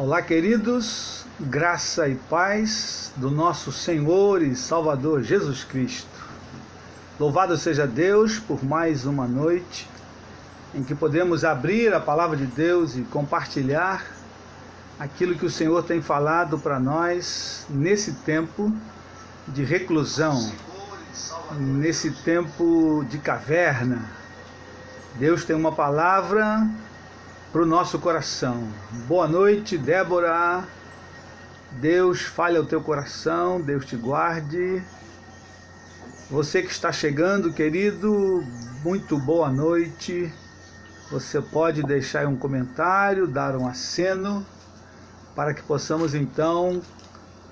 Olá, queridos, graça e paz do nosso Senhor e Salvador Jesus Cristo. Louvado seja Deus por mais uma noite em que podemos abrir a palavra de Deus e compartilhar aquilo que o Senhor tem falado para nós nesse tempo de reclusão, nesse tempo de caverna. Deus tem uma palavra para o nosso coração. Boa noite, Débora. Deus fale ao teu coração, Deus te guarde. Você que está chegando, querido, muito boa noite. Você pode deixar um comentário, dar um aceno, para que possamos então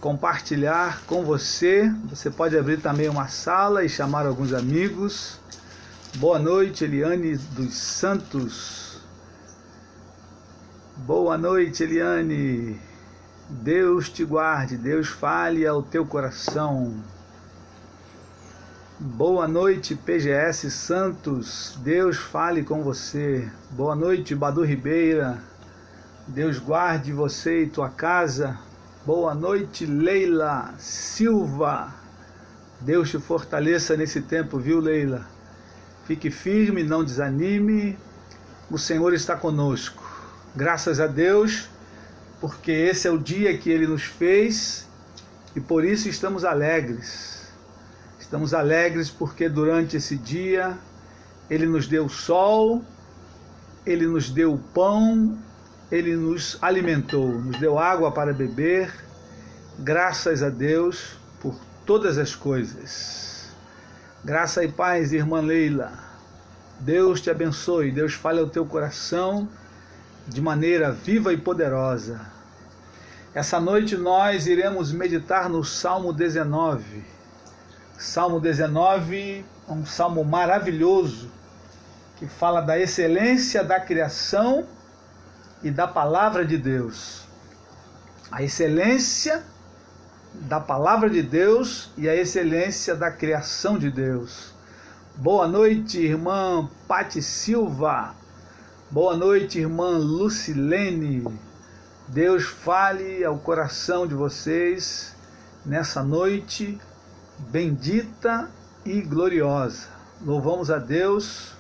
compartilhar com você. Você pode abrir também uma sala e chamar alguns amigos. Boa noite, Eliane dos Santos. Boa noite, Eliane. Deus te guarde, Deus fale ao teu coração. Boa noite, PGS Santos. Deus fale com você. Boa noite, Badu Ribeira. Deus guarde você e tua casa. Boa noite, Leila Silva. Deus te fortaleça nesse tempo, viu, Leila? Fique firme, não desanime. O Senhor está conosco. Graças a Deus, porque esse é o dia que Ele nos fez e por isso estamos alegres. Estamos alegres porque durante esse dia Ele nos deu o sol, Ele nos deu o pão, Ele nos alimentou, nos deu água para beber. Graças a Deus por todas as coisas. Graça e paz, irmã Leila. Deus te abençoe, Deus fale ao teu coração de maneira viva e poderosa. Essa noite nós iremos meditar no Salmo 19. Salmo 19 é um salmo maravilhoso que fala da excelência da criação e da palavra de Deus. A excelência da palavra de Deus e a excelência da criação de Deus. Boa noite, irmã Pati Silva. Boa noite, irmã Lucilene. Deus fale ao coração de vocês nessa noite bendita e gloriosa. Louvamos a Deus.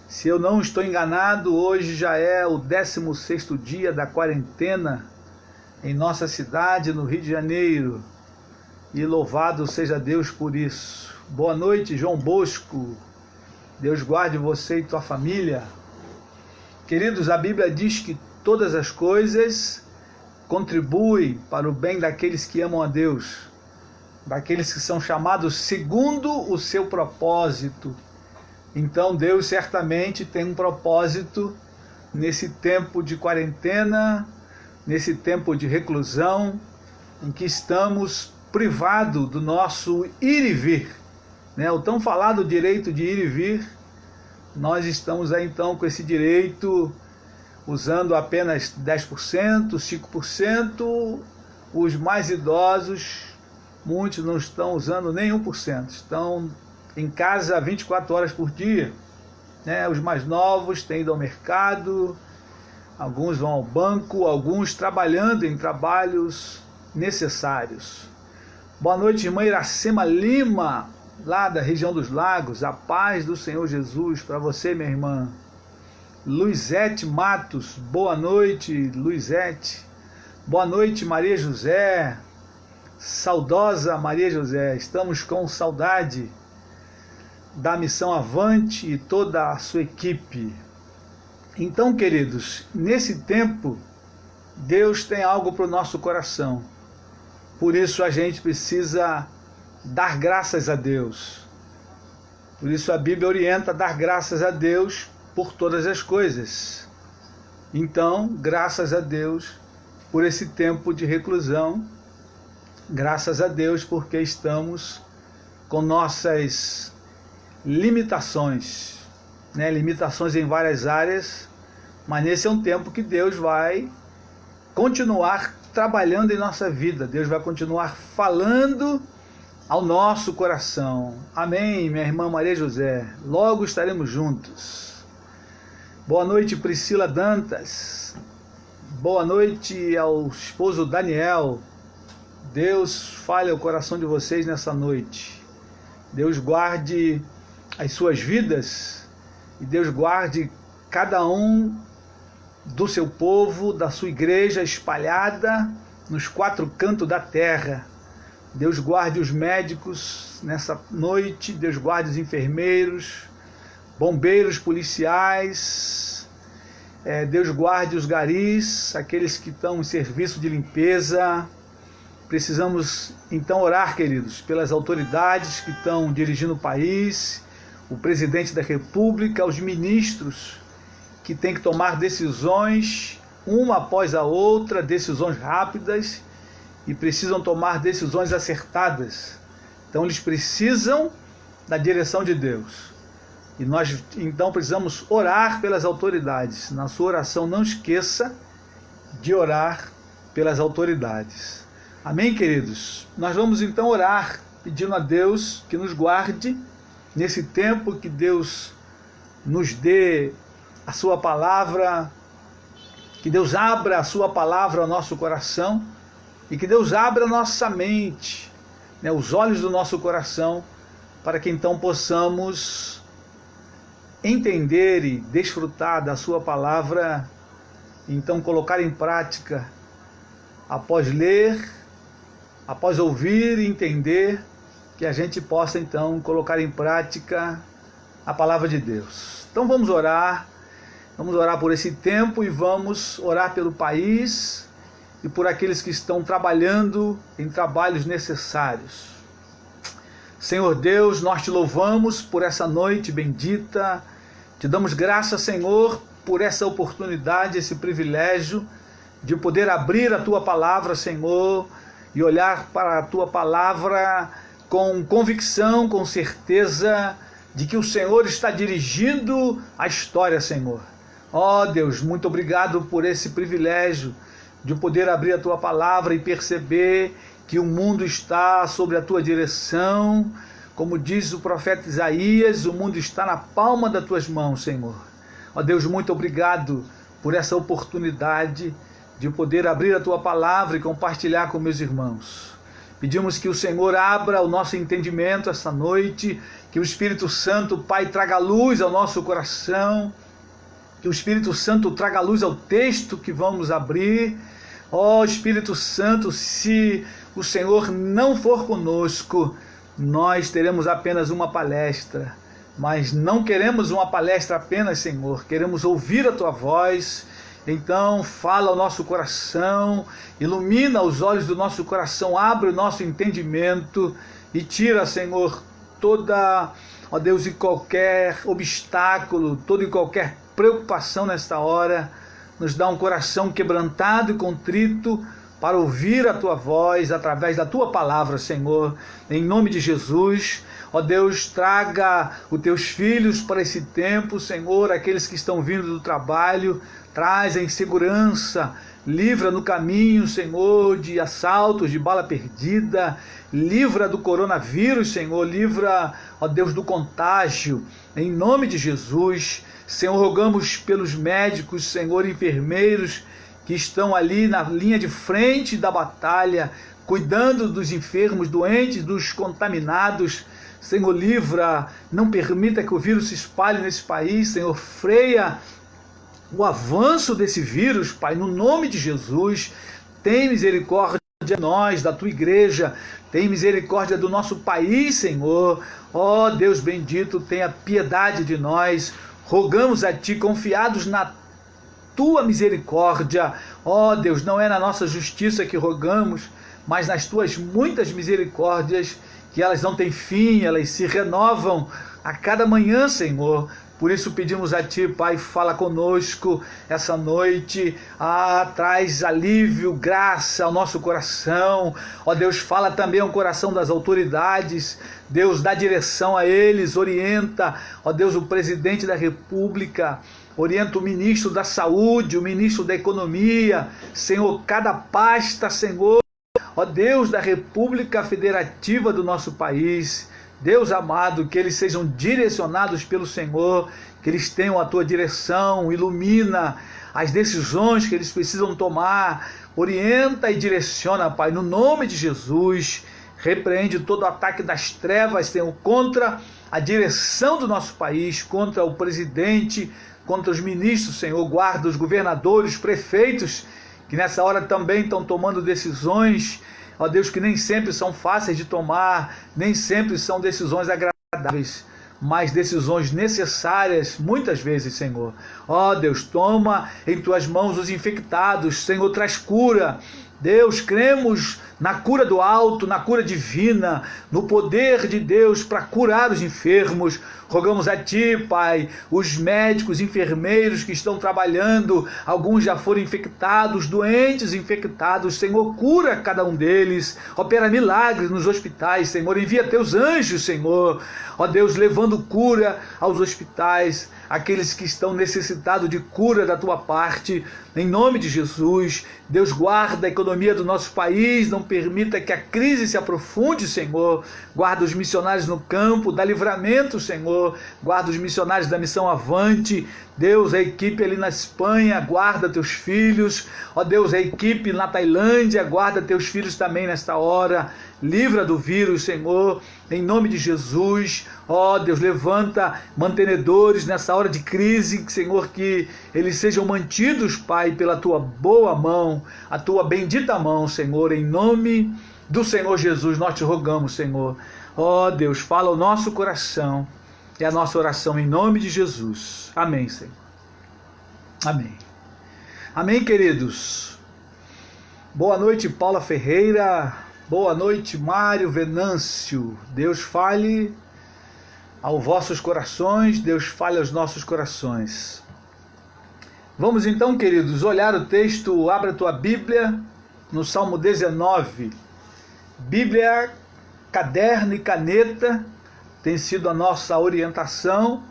Se eu não estou enganado, hoje já é o 16º dia da quarentena em nossa cidade, no Rio de Janeiro. E louvado seja Deus por isso. Boa noite, João Bosco. Deus guarde você e tua família. Queridos, a Bíblia diz que todas as coisas contribuem para o bem daqueles que amam a Deus, daqueles que são chamados segundo o seu propósito. Então Deus certamente tem um propósito nesse tempo de quarentena, nesse tempo de reclusão, em que estamos privados do nosso ir e vir, né? O tão falado direito de ir e vir. Nós estamos aí então com esse direito usando apenas 10%, 5%, os mais idosos, muitos não estão usando nem 1%, estão em casa 24 horas por dia, né? Os mais novos têm ido ao mercado, alguns vão ao banco, alguns trabalhando em trabalhos necessários. Boa noite, irmã Iracema Lima, lá da região dos Lagos. A paz do Senhor Jesus para você, minha irmã. Luizete Matos, boa noite, Luizete. Boa noite, Maria José. Saudosa Maria José, estamos com saudade da Missão Avante e toda a sua equipe. Então, queridos, nesse tempo, Deus tem algo para o nosso coração. Por isso a gente precisa dar graças a Deus. Por isso a Bíblia orienta a dar graças a Deus por todas as coisas. Então, graças a Deus por esse tempo de reclusão. Graças a Deus porque estamos com nossas limitações, né? Limitações em várias áreas, mas nesse é um tempo que Deus vai continuar trabalhando em nossa vida. Deus vai continuar falando ao nosso coração. Amém, minha irmã Maria José. Logo estaremos juntos. Boa noite, Priscila Dantas. Boa noite ao esposo Daniel. Deus fale ao coração de vocês nessa noite. Deus guarde as suas vidas e Deus guarde cada um do seu povo, da sua igreja espalhada nos 4 cantos da terra. Deus guarde os médicos nessa noite, Deus guarde os enfermeiros, bombeiros, policiais, Deus guarde os garis, aqueles que estão em serviço de limpeza. Precisamos então orar, queridos, pelas autoridades que estão dirigindo o país, o presidente da República, os ministros que têm que tomar decisões, uma após a outra, decisões rápidas, e precisam tomar decisões acertadas. Então eles precisam da direção de Deus. E nós então precisamos orar pelas autoridades. Na sua oração não esqueça de orar pelas autoridades. Amém, queridos? Nós vamos então orar, pedindo a Deus que nos guarde nesse tempo, que Deus nos dê a sua palavra, que Deus abra a sua palavra ao nosso coração e que Deus abra a nossa mente, os olhos do nosso coração, para que então possamos entender e desfrutar da sua palavra, então colocar em prática, após ler, após ouvir e entender, que a gente possa então colocar em prática a palavra de Deus. Então vamos orar por esse tempo e vamos orar pelo país e por aqueles que estão trabalhando em trabalhos necessários. Senhor Deus, nós te louvamos por essa noite bendita, te damos graça, Senhor, por essa oportunidade, esse privilégio de poder abrir a tua palavra, Senhor, e olhar para a tua palavra com convicção, com certeza de que o Senhor está dirigindo a história, Senhor. Ó Deus, muito obrigado por esse privilégio de poder abrir a tua palavra e perceber que o mundo está sob a tua direção. Como diz o profeta Isaías, o mundo está na palma das tuas mãos, Senhor. Ó Deus, muito obrigado por essa oportunidade de poder abrir a tua palavra e compartilhar com meus irmãos. Pedimos que o Senhor abra o nosso entendimento essa noite, que o Espírito Santo, Pai, traga luz ao nosso coração, que o Espírito Santo traga luz ao texto que vamos abrir. Ó Espírito Santo, se o Senhor não for conosco, nós teremos apenas uma palestra, mas não queremos uma palestra apenas, Senhor, queremos ouvir a tua voz. Então fala ao nosso coração, ilumina os olhos do nosso coração, abre o nosso entendimento e tira, Senhor, toda, ó Deus, e qualquer obstáculo, toda e qualquer preocupação nesta hora. Nos dá um coração quebrantado e contrito para ouvir a tua voz através da tua palavra, Senhor, em nome de Jesus. Ó Deus, traga os teus filhos para esse tempo, Senhor, aqueles que estão vindo do trabalho, traz em segurança, livra no caminho, Senhor, de assaltos, de bala perdida, livra do coronavírus, Senhor, livra, ó Deus, do contágio, em nome de Jesus. Senhor, rogamos pelos médicos, Senhor, enfermeiros, que estão ali na linha de frente da batalha, cuidando dos enfermos, doentes, dos contaminados. Senhor, livra, não permita que o vírus se espalhe nesse país, Senhor, freia o avanço desse vírus, Pai, no nome de Jesus. Tem misericórdia de nós, da tua igreja, tem misericórdia do nosso país, Senhor. Ó Deus bendito, tenha piedade de nós, rogamos a ti, confiados na tua misericórdia. Ó Deus, não é na nossa justiça que rogamos, mas nas tuas muitas misericórdias, que elas não têm fim, elas se renovam a cada manhã, Senhor. Por isso pedimos a ti, Pai, fala conosco essa noite, traz alívio, graça ao nosso coração. Ó Deus, fala também ao coração das autoridades. Deus, dá direção a eles, orienta, ó Deus, o presidente da República, orienta o ministro da Saúde, o ministro da Economia, Senhor, cada pasta, Senhor, ó Deus, da República Federativa do nosso país. Deus amado, que eles sejam direcionados pelo Senhor, que eles tenham a tua direção, ilumina as decisões que eles precisam tomar. Orienta e direciona, Pai, no nome de Jesus. Repreende todo o ataque das trevas, Senhor, contra a direção do nosso país, contra o presidente, contra os ministros, Senhor. Guarda os governadores, prefeitos, que nessa hora também estão tomando decisões, ó Deus, que nem sempre são fáceis de tomar, nem sempre são decisões agradáveis, mas decisões necessárias, muitas vezes, Senhor. Ó Deus, toma em tuas mãos os infectados, Senhor, traz cura. Deus, cremos na cura do alto, na cura divina, no poder de Deus para curar os enfermos. Rogamos a Ti, Pai, os médicos, enfermeiros que estão trabalhando, alguns já foram infectados, doentes infectados, Senhor, cura cada um deles, opera milagres nos hospitais, Senhor, envia Teus anjos, Senhor, ó Deus, levando cura aos hospitais, aqueles que estão necessitados de cura da Tua parte, em nome de Jesus. Deus, guarda a economia do nosso país, não permita que a crise se aprofunde, Senhor. Guarda os missionários no campo, dá livramento, Senhor. Guarda os missionários da Missão Avante. Deus, a equipe ali na Espanha, guarda Teus filhos. Ó Deus, a equipe na Tailândia, guarda Teus filhos também nesta hora. Livra do vírus, Senhor, em nome de Jesus. Ó Deus, levanta mantenedores nessa hora de crise, Senhor, que eles sejam mantidos, Pai, pela Tua boa mão, a Tua bendita mão, Senhor, em nome do Senhor Jesus, nós Te rogamos, Senhor. Ó Deus, fala o nosso coração, é a nossa oração em nome de Jesus. Amém, Senhor. Amém. Amém, queridos. Boa noite, Paula Ferreira. Boa noite, Mário Venâncio. Deus fale aos vossos corações, Deus fale aos nossos corações. Vamos então, queridos, olhar o texto. Abra a tua Bíblia no Salmo 19. Bíblia, caderno e caneta tem sido a nossa orientação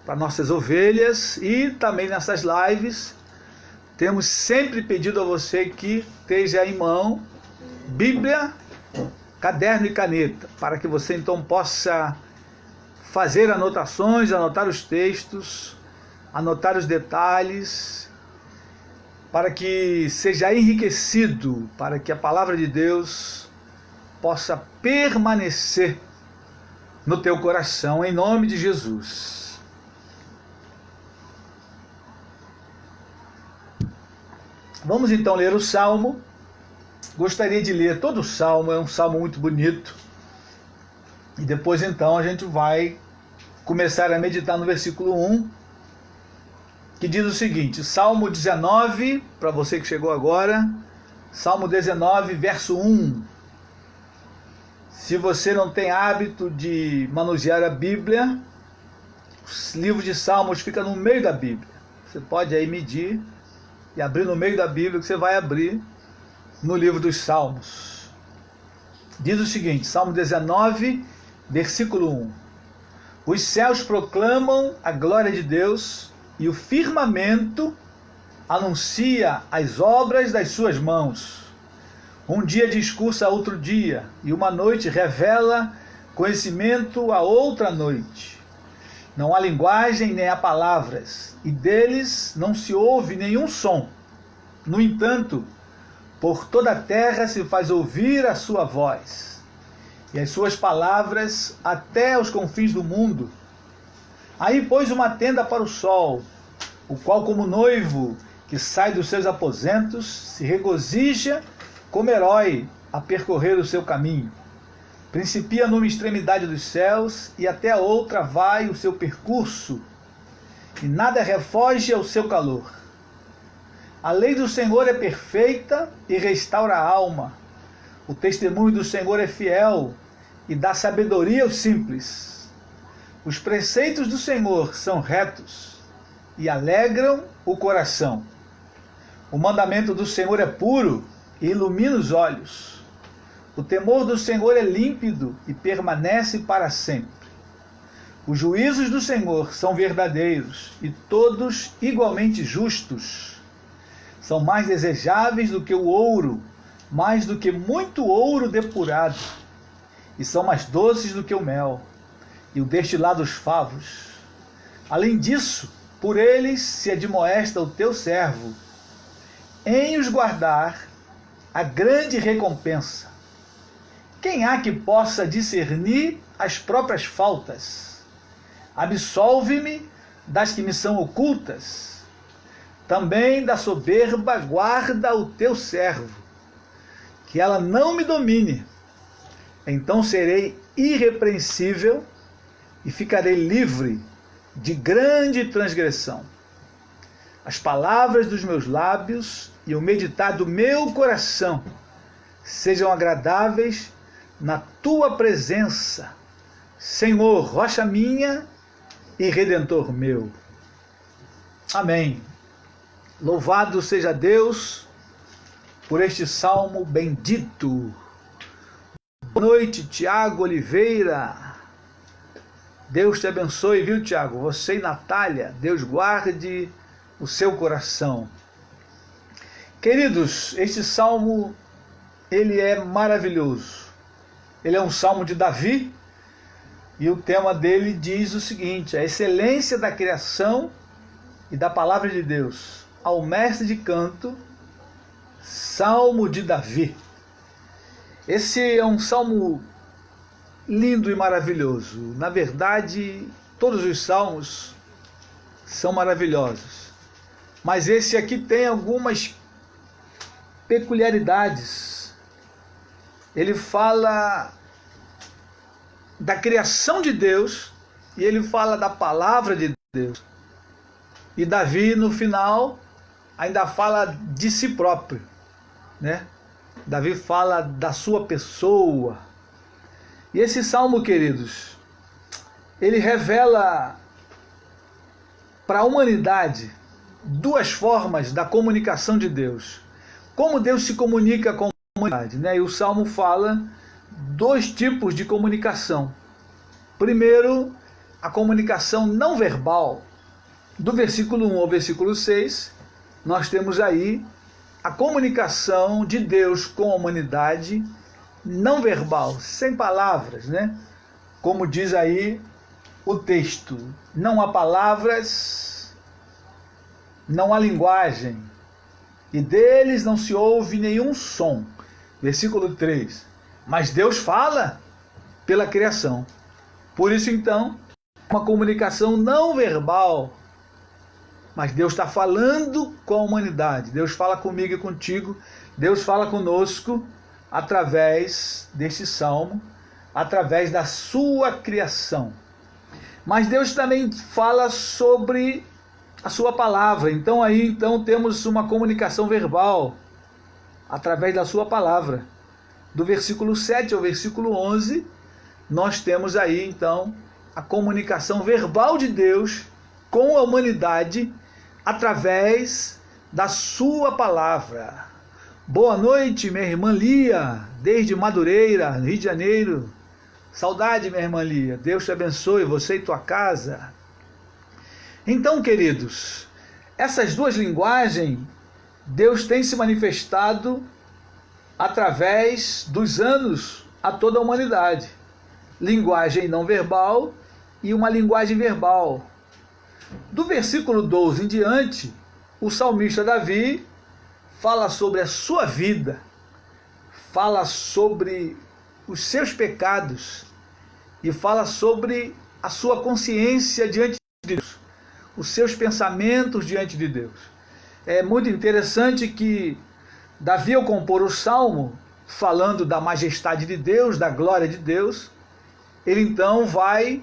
para nossas ovelhas, e também nessas lives temos sempre pedido a você que esteja em mão Bíblia, caderno e caneta, para que você então possa fazer anotações, anotar os textos, anotar os detalhes, para que seja enriquecido, para que a palavra de Deus possa permanecer no teu coração, em nome de Jesus. Vamos então ler o Salmo. Gostaria de ler todo o Salmo, é um Salmo muito bonito. E depois então a gente vai começar a meditar no versículo 1, que diz o seguinte: Salmo 19, para você que chegou agora, Salmo 19, verso 1. Se você não tem hábito de manusear a Bíblia, o livro de Salmos fica no meio da Bíblia. Você pode aí medir e abrir no meio da Bíblia, que você vai abrir no livro dos Salmos. Diz o seguinte, Salmo 19, versículo 1. Os céus proclamam a glória de Deus, e o firmamento anuncia as obras das suas mãos. Um dia discursa a outro dia, e uma noite revela conhecimento a outra noite. Não há linguagem nem há palavras, e deles não se ouve nenhum som. No entanto, por toda a terra se faz ouvir a sua voz, e as suas palavras até os confins do mundo. Aí pôs uma tenda para o sol, o qual, como noivo que sai dos seus aposentos, se regozija como herói a percorrer o seu caminho. Principia numa extremidade dos céus, e até a outra vai o seu percurso, e nada refoge ao seu calor. A lei do Senhor é perfeita e restaura a alma. O testemunho do Senhor é fiel e dá sabedoria aos simples. Os preceitos do Senhor são retos e alegram o coração. O mandamento do Senhor é puro e ilumina os olhos. O temor do Senhor é límpido e permanece para sempre. Os juízos do Senhor são verdadeiros e todos igualmente justos. São mais desejáveis do que o ouro, mais do que muito ouro depurado, e são mais doces do que o mel, e o destilado dos favos. Além disso, por eles se admoesta o teu servo, em os guardar a grande recompensa. Quem há que possa discernir as próprias faltas? Absolve-me das que me são ocultas. Também da soberba guarda o teu servo, que ela não me domine. Então serei irrepreensível e ficarei livre de grande transgressão. As palavras dos meus lábios e o meditar do meu coração sejam agradáveis na tua presença, Senhor, rocha minha e redentor meu. Amém. Louvado seja Deus por este salmo bendito. Boa noite, Tiago Oliveira. Deus te abençoe, viu, Tiago? Você e Natália, Deus guarde o seu coração. Queridos, este salmo, ele é maravilhoso. Ele é um salmo de Davi, e o tema dele diz o seguinte: a excelência da criação e da palavra de Deus. Ao mestre de canto, salmo de Davi. Esse é um salmo lindo e maravilhoso. Na verdade, todos os salmos são maravilhosos, mas esse aqui tem algumas peculiaridades. Ele fala da criação de Deus e ele fala da palavra de Deus. E Davi, no final, ainda fala de si próprio, né? Davi fala da sua pessoa. E esse salmo, queridos, ele revela para a humanidade duas formas da comunicação de Deus. Como Deus se comunica com a humanidade, né? E o salmo fala dois tipos de comunicação. Primeiro, a comunicação não verbal. Do versículo 1 ao versículo 6, nós temos aí a comunicação de Deus com a humanidade não verbal, sem palavras, né? Como diz aí o texto: não há palavras, não há linguagem, e deles não se ouve nenhum som. Versículo 3. Mas Deus fala pela criação. Por isso, então, uma comunicação não verbal. Mas Deus está falando com a humanidade. Deus fala comigo e contigo. Deus fala conosco através deste salmo, através da sua criação. Mas Deus também fala sobre a sua palavra. Então aí temos uma comunicação verbal através da sua palavra. Do versículo 7 ao versículo 11, nós temos aí então a comunicação verbal de Deus com a humanidade através da sua palavra. Boa noite, minha irmã Lia, desde Madureira, Rio de Janeiro. Saudade, minha irmã Lia. Deus te abençoe, você e tua casa. Então, queridos, essas duas linguagens, Deus tem se manifestado através dos anos a toda a humanidade. Linguagem não verbal e uma linguagem verbal. Do versículo 12 em diante, o salmista Davi fala sobre a sua vida, fala sobre os seus pecados e fala sobre a sua consciência diante de Deus, os seus pensamentos diante de Deus. É muito interessante que Davi, ao compor o salmo, falando da majestade de Deus, da glória de Deus, ele então vai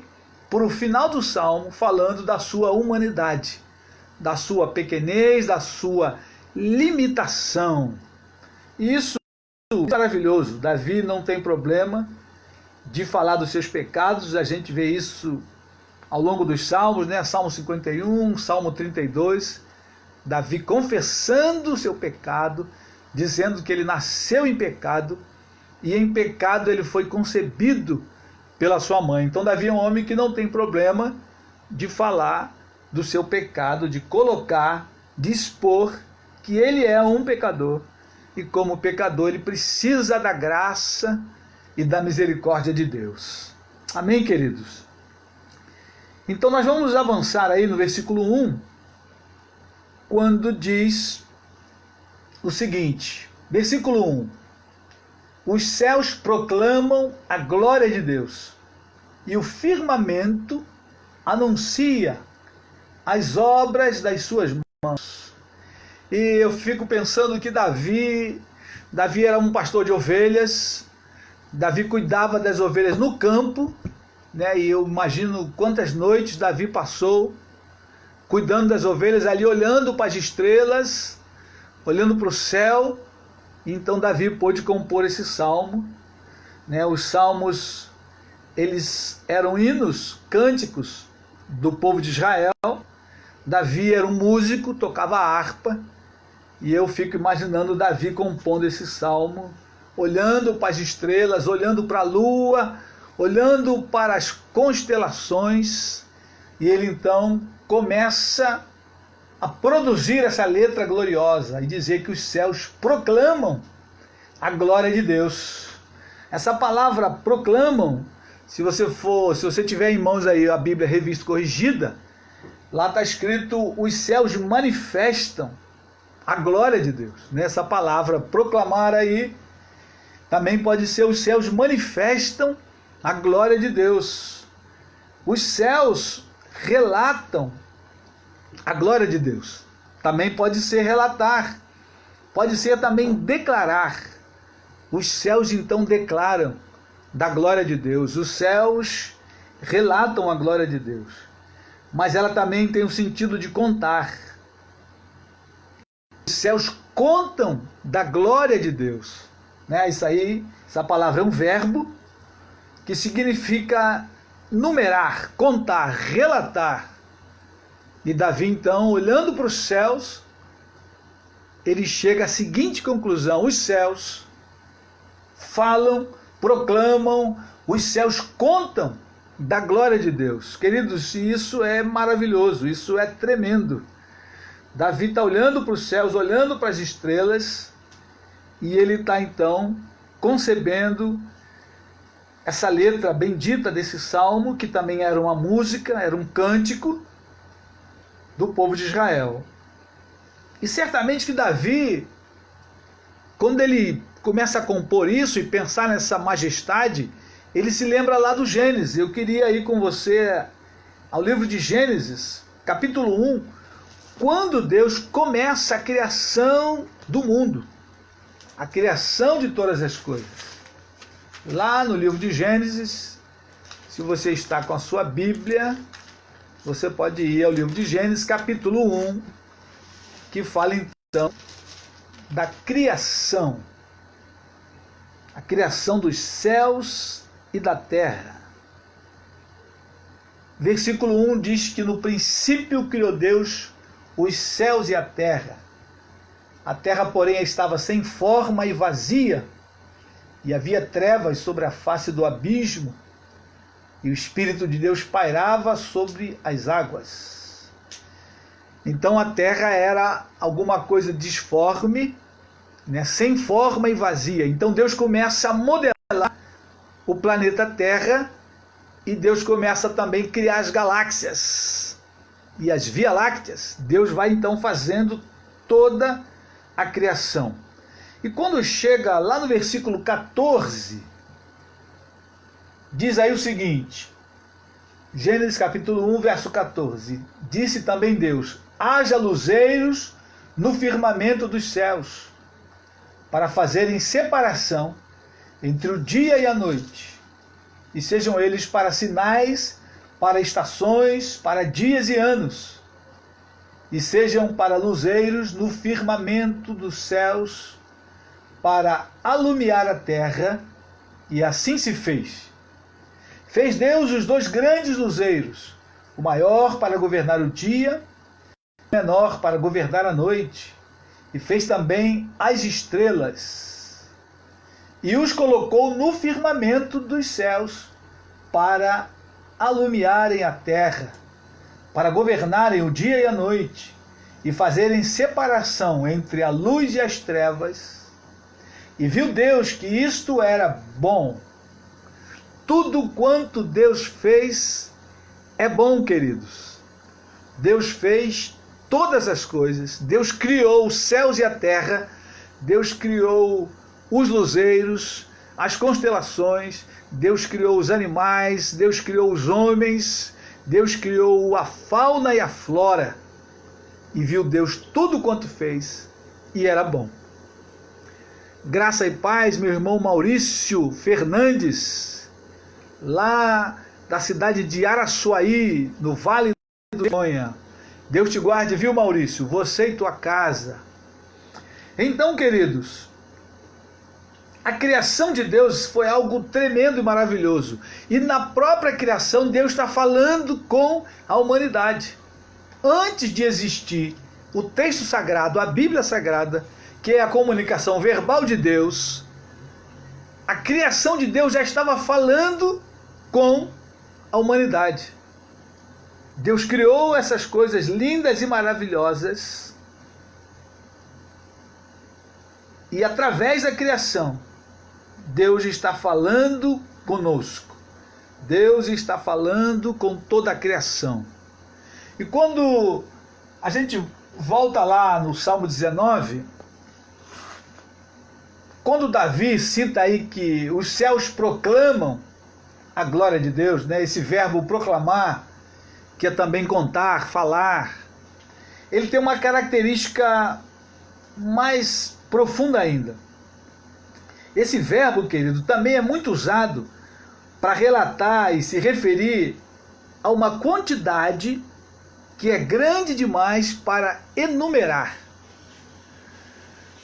para o final do salmo falando da sua humanidade, da sua pequenez, da sua limitação. Isso é maravilhoso. Davi não tem problema de falar dos seus pecados. A gente vê isso ao longo dos salmos, né? Salmo 51, Salmo 32, Davi confessando o seu pecado, dizendo que ele nasceu em pecado e em pecado ele foi concebido pela sua mãe. Então Davi é um homem que não tem problema de falar do seu pecado, de colocar, de expor que ele é um pecador e como pecador ele precisa da graça e da misericórdia de Deus. Amém, queridos? Então nós vamos avançar aí no versículo 1, quando diz o seguinte, versículo 1, os céus proclamam a glória de Deus, e o firmamento anuncia as obras das suas mãos. E eu fico pensando que Davi era um pastor de ovelhas, Davi cuidava das ovelhas no campo, né? E eu imagino quantas noites Davi passou cuidando das ovelhas ali, olhando para as estrelas, olhando para o céu. Então Davi pôde compor esse salmo, né? Os salmos, eles eram hinos, cânticos do povo de Israel. Davi era um músico, tocava harpa, e eu fico imaginando Davi compondo esse salmo, olhando para as estrelas, olhando para a lua, olhando para as constelações, e ele então começa a produzir essa letra gloriosa e dizer que os céus proclamam a glória de Deus. Essa palavra proclamam, se você tiver em mãos aí a Bíblia Revista Corrigida, lá está escrito: os céus manifestam a glória de Deus. Essa palavra proclamar aí também pode ser: os céus manifestam a glória de Deus. Os céus relatam a glória de Deus. Também pode ser relatar, pode ser também declarar. Os céus então declaram da glória de Deus. Os céus relatam a glória de Deus. Mas ela também tem o sentido de contar. Os céus contam da glória de Deus. Essa palavra é um verbo que significa numerar, contar, relatar. E Davi, então, olhando para os céus, ele chega à seguinte conclusão: os céus falam, proclamam, os céus contam da glória de Deus. Queridos, isso é maravilhoso, isso é tremendo. Davi está olhando para os céus, olhando para as estrelas, e ele está então concebendo essa letra bendita desse salmo, que também era uma música, era um cântico do povo de Israel. E certamente que Davi, quando ele começa a compor isso e pensar nessa majestade, ele se lembra lá do Gênesis. Eu queria ir com você ao livro de Gênesis, capítulo 1, quando Deus começa a criação do mundo, a criação de todas as coisas. Lá no livro de Gênesis, se você está com a sua Bíblia, você pode ir ao livro de Gênesis, capítulo 1, que fala então da criação, a criação dos céus e da terra. Versículo 1 diz que no princípio criou Deus os céus e a terra. A terra, porém, estava sem forma e vazia, e havia trevas sobre a face do abismo, e o Espírito de Deus pairava sobre as águas. Então a terra era alguma coisa disforme, sem forma e vazia. Então Deus começa a modelar o planeta Terra, e Deus começa também a criar as galáxias e as Via-Lácteas. Deus vai então fazendo toda a criação. E quando chega lá no versículo 14, diz aí o seguinte, Gênesis capítulo 1, verso 14, disse também Deus: haja luzeiros no firmamento dos céus, para fazerem separação entre o dia e a noite, e sejam eles para sinais, para estações, para dias e anos, e sejam para luzeiros no firmamento dos céus, para alumiar a terra. E assim se fez. Fez Deus os dois grandes luzeiros, o maior para governar o dia, o menor para governar a noite, e fez também as estrelas, e os colocou no firmamento dos céus para alumiarem a terra, para governarem o dia e a noite, e fazerem separação entre a luz e as trevas. E viu Deus que isto era bom. Tudo quanto Deus fez é bom, queridos. Deus fez todas as coisas, Deus criou os céus e a terra, Deus criou os luzeiros, as constelações, Deus criou os animais, Deus criou os homens, Deus criou a fauna e a flora. E viu Deus tudo quanto fez, e era bom. Graça e paz, meu irmão Maurício Fernandes, lá da cidade de Araçuaí, no Vale do Ronha. Deus te guarde, viu, Maurício? Você e tua casa. Então, queridos, a criação de Deus foi algo tremendo e maravilhoso. E na própria criação, Deus está falando com a humanidade. Antes de existir o texto sagrado, a Bíblia Sagrada, que é a comunicação verbal de Deus, a criação de Deus já estava falando com a humanidade. Deus criou essas coisas lindas e maravilhosas, e através da criação, Deus está falando conosco. Deus está falando com toda a criação. E quando a gente volta lá no Salmo 19, quando Davi cita aí que os céus proclamam a glória de Deus, né? Esse verbo proclamar, que é também contar, falar, ele tem uma característica mais profunda ainda. Esse verbo, querido, também é muito usado para relatar e se referir a uma quantidade que é grande demais para enumerar.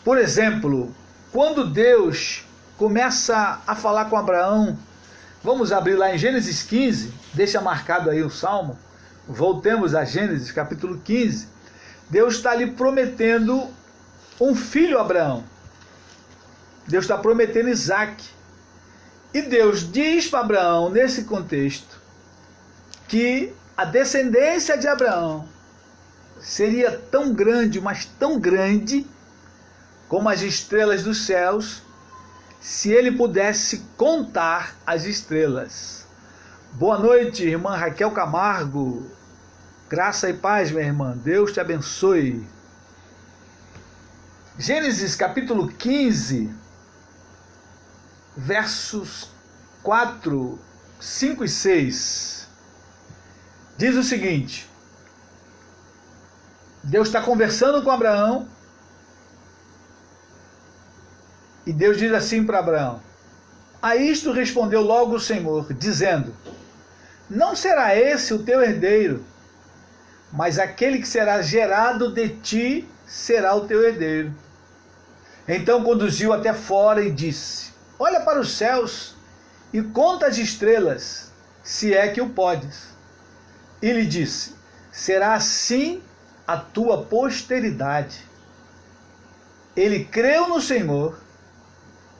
Por exemplo, quando Deus começa a falar com Abraão, vamos abrir lá em Gênesis 15, deixa marcado aí o Salmo, voltemos a Gênesis capítulo 15, Deus está lhe prometendo um filho a Abraão. Deus está prometendo Isaac. E Deus diz para Abraão, nesse contexto, que a descendência de Abraão seria tão grande, mas tão grande, como as estrelas dos céus, se ele pudesse contar as estrelas. Boa noite, irmã Raquel Camargo. Graça e paz, minha irmã. Deus te abençoe. Gênesis capítulo 15, versos 4, 5 e 6. Diz o seguinte: Deus está conversando com Abraão, e Deus diz assim para Abraão: a isto respondeu logo o Senhor, dizendo: não será esse o teu herdeiro, mas aquele que será gerado de ti será o teu herdeiro. Então conduziu até fora e disse: olha para os céus e conta as estrelas, se é que o podes. E lhe disse: será assim a tua posteridade. Ele creu no Senhor,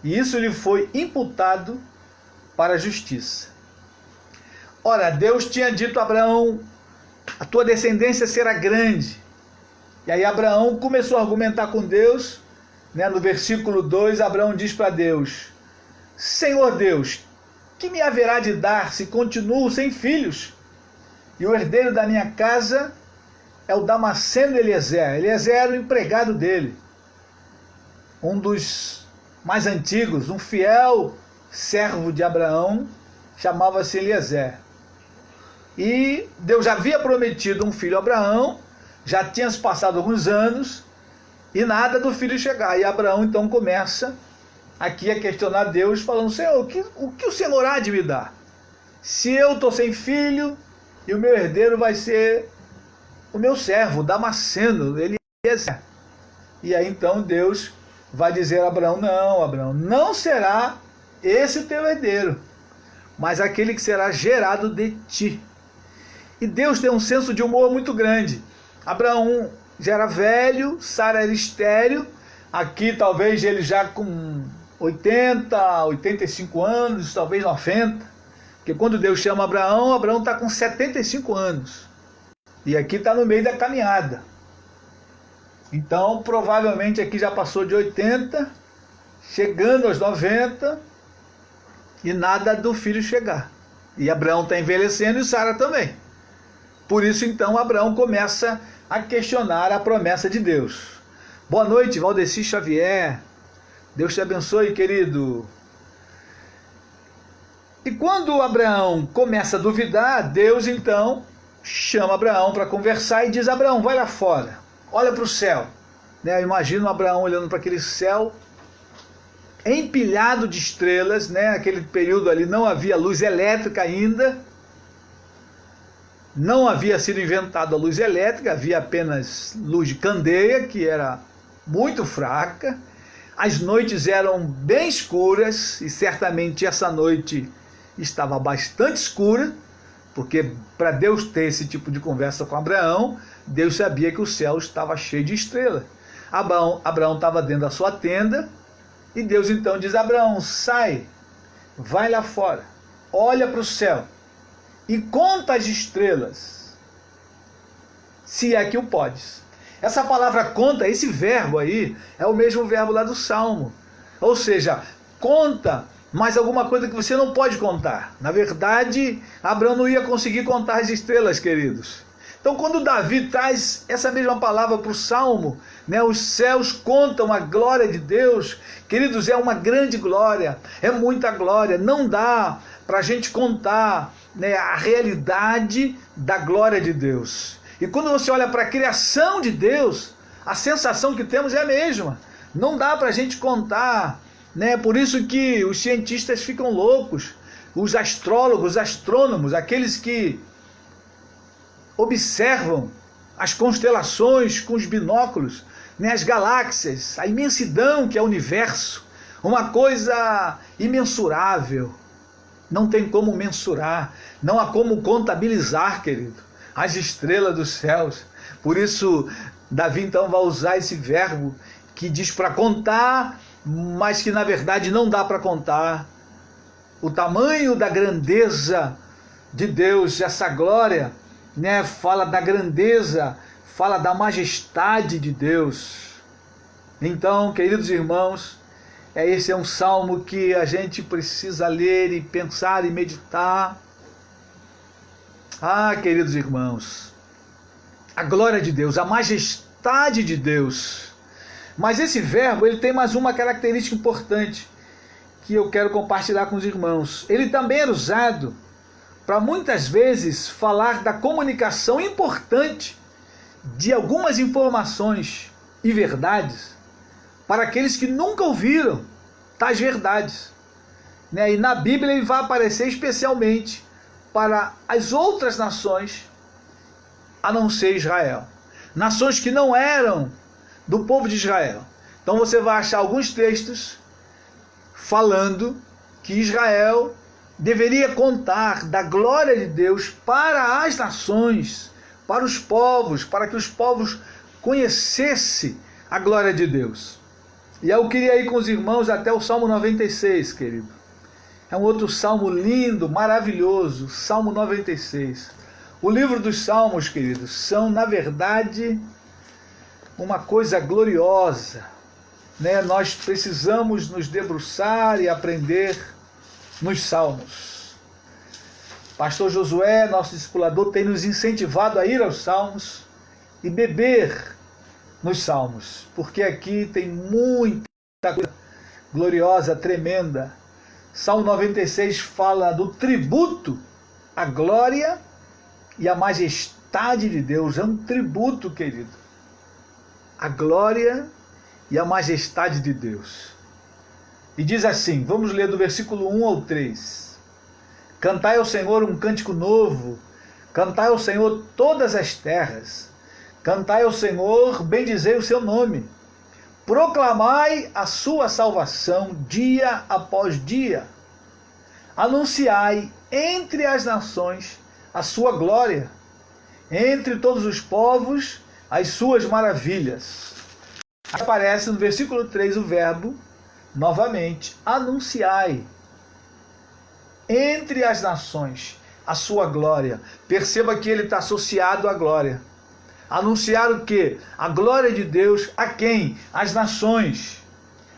e isso lhe foi imputado para a justiça. Ora, Deus tinha dito a Abraão: a tua descendência será grande. E aí Abraão começou a argumentar com Deus, né? No versículo 2, Abraão diz para Deus: Senhor Deus, que me haverá de dar se continuo sem filhos? E o herdeiro da minha casa é o Damasceno Eliezer. Eliezer era o empregado dele, um dos mais antigos, um fiel servo de Abraão, chamava-se Eliezer. E Deus já havia prometido um filho a Abraão, já tinha se passado alguns anos, e nada do filho chegar. E Abraão então começa aqui a questionar Deus, falando: Senhor, o que o Senhor há de me dar? Se eu estou sem filho, e o meu herdeiro vai ser o meu servo, Damasceno, Eliezer. E aí então Deus vai dizer a Abraão: não, Abraão, não será esse o teu herdeiro, mas aquele que será gerado de ti. E Deus tem um senso de humor muito grande. Abraão já era velho, Sara era estéril, aqui talvez ele já com 80, 85 anos, talvez 90, porque quando Deus chama Abraão, Abraão está com 75 anos, e aqui está no meio da caminhada. Então provavelmente aqui já passou de 80, chegando aos 90, e nada do filho chegar. E Abraão está envelhecendo e Sara também. Por isso, então, Abraão começa a questionar a promessa de Deus. Boa noite, Valdeci Xavier. Deus te abençoe, querido. E quando Abraão começa a duvidar, Deus, então, chama Abraão para conversar e diz: Abraão, vai lá fora, olha para o céu. Eu imagino Abraão olhando para aquele céu empilhado de estrelas, naquele período ali não havia luz elétrica ainda, não havia sido inventada a luz elétrica, havia apenas luz de candeia, que era muito fraca, as noites eram bem escuras, e certamente essa noite estava bastante escura, porque para Deus ter esse tipo de conversa com Abraão, Deus sabia que o céu estava cheio de estrelas. Abraão estava dentro da sua tenda, e Deus então diz: Abraão, sai, vai lá fora, olha para o céu e conta as estrelas, se é que o podes. Essa palavra conta, esse verbo aí, é o mesmo verbo lá do Salmo. Ou seja, conta mais alguma coisa que você não pode contar. Na verdade, Abraão não ia conseguir contar as estrelas, queridos. Então, quando Davi traz essa mesma palavra para o Salmo, os céus contam a glória de Deus, queridos, é uma grande glória, é muita glória, não dá para a gente contar a realidade da glória de Deus. E quando você olha para a criação de Deus, a sensação que temos é a mesma, não dá para a gente contar, por isso que os cientistas ficam loucos, os astrólogos, os astrônomos, aqueles que observam as constelações com os binóculos, as galáxias, a imensidão que é o universo, uma coisa imensurável, não tem como mensurar, não há como contabilizar, querido, as estrelas dos céus. Por isso, Davi então vai usar esse verbo que diz para contar, mas que na verdade não dá para contar. O tamanho da grandeza de Deus, essa glória, fala da grandeza, fala da majestade de Deus. Então, queridos irmãos, esse é um salmo que a gente precisa ler e pensar e meditar. Queridos irmãos, a glória de Deus, a majestade de Deus. Mas esse verbo, ele tem mais uma característica importante que eu quero compartilhar com os irmãos. Ele também era usado para muitas vezes falar da comunicação importante de algumas informações e verdades para aqueles que nunca ouviram tais verdades. E na Bíblia ele vai aparecer especialmente para as outras nações, a não ser Israel. Nações que não eram do povo de Israel. Então você vai achar alguns textos falando que Israel deveria contar da glória de Deus para as nações, para os povos, para que os povos conhecessem a glória de Deus. E eu queria ir com os irmãos até o Salmo 96, querido. É um outro salmo lindo, maravilhoso, Salmo 96. O livro dos Salmos, queridos, são, na verdade, uma coisa gloriosa. Nós precisamos nos debruçar e aprender nos Salmos. Pastor Josué, nosso discipulador, tem nos incentivado a ir aos Salmos e beber nos Salmos, porque aqui tem muita coisa gloriosa, tremenda. Salmo 96 fala do tributo à glória e à majestade de Deus. É um tributo, querido, a glória e a majestade de Deus. E diz assim, vamos ler do versículo 1 ao 3. Cantai ao Senhor um cântico novo, cantai ao Senhor todas as terras, cantai ao Senhor, bendizei o seu nome, proclamai a sua salvação dia após dia, anunciai entre as nações a sua glória, entre todos os povos as suas maravilhas. Aparece no versículo 3 o verbo, novamente, anunciai entre as nações a sua glória. Perceba que ele está associado à glória. Anunciar o quê? A glória de Deus a quem? Às nações,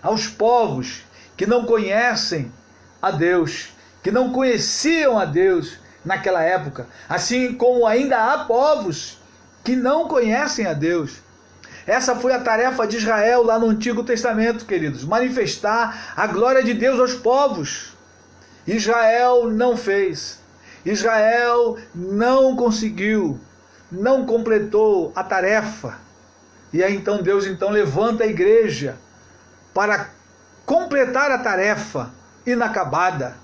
aos povos que não conhecem a Deus, que não conheciam a Deus, naquela época, assim como ainda há povos que não conhecem a Deus. Essa foi a tarefa de Israel lá no Antigo Testamento, queridos, manifestar a glória de Deus aos povos. Israel não fez. Israel não conseguiu, não completou a tarefa. E aí então Deus levanta a igreja para completar a tarefa inacabada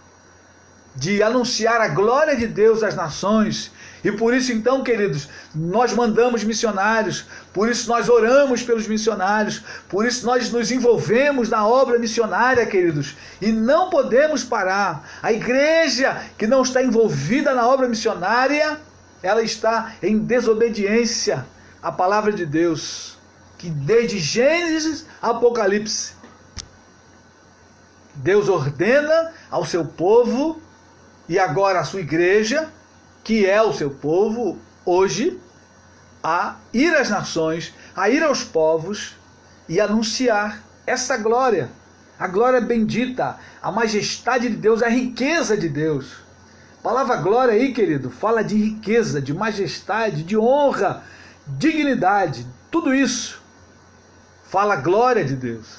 de anunciar a glória de Deus às nações. E por isso então, queridos, nós mandamos missionários, por isso nós oramos pelos missionários, por isso nós nos envolvemos na obra missionária, queridos, e não podemos parar. A igreja que não está envolvida na obra missionária, ela está em desobediência à palavra de Deus, que desde Gênesis a Apocalipse, Deus ordena ao seu povo, e agora a sua igreja, que é o seu povo hoje, a ir às nações, a ir aos povos e anunciar essa glória, a glória bendita, a majestade de Deus, a riqueza de Deus. A palavra glória aí, querido, fala de riqueza, de majestade, de honra, dignidade, tudo isso fala glória de Deus.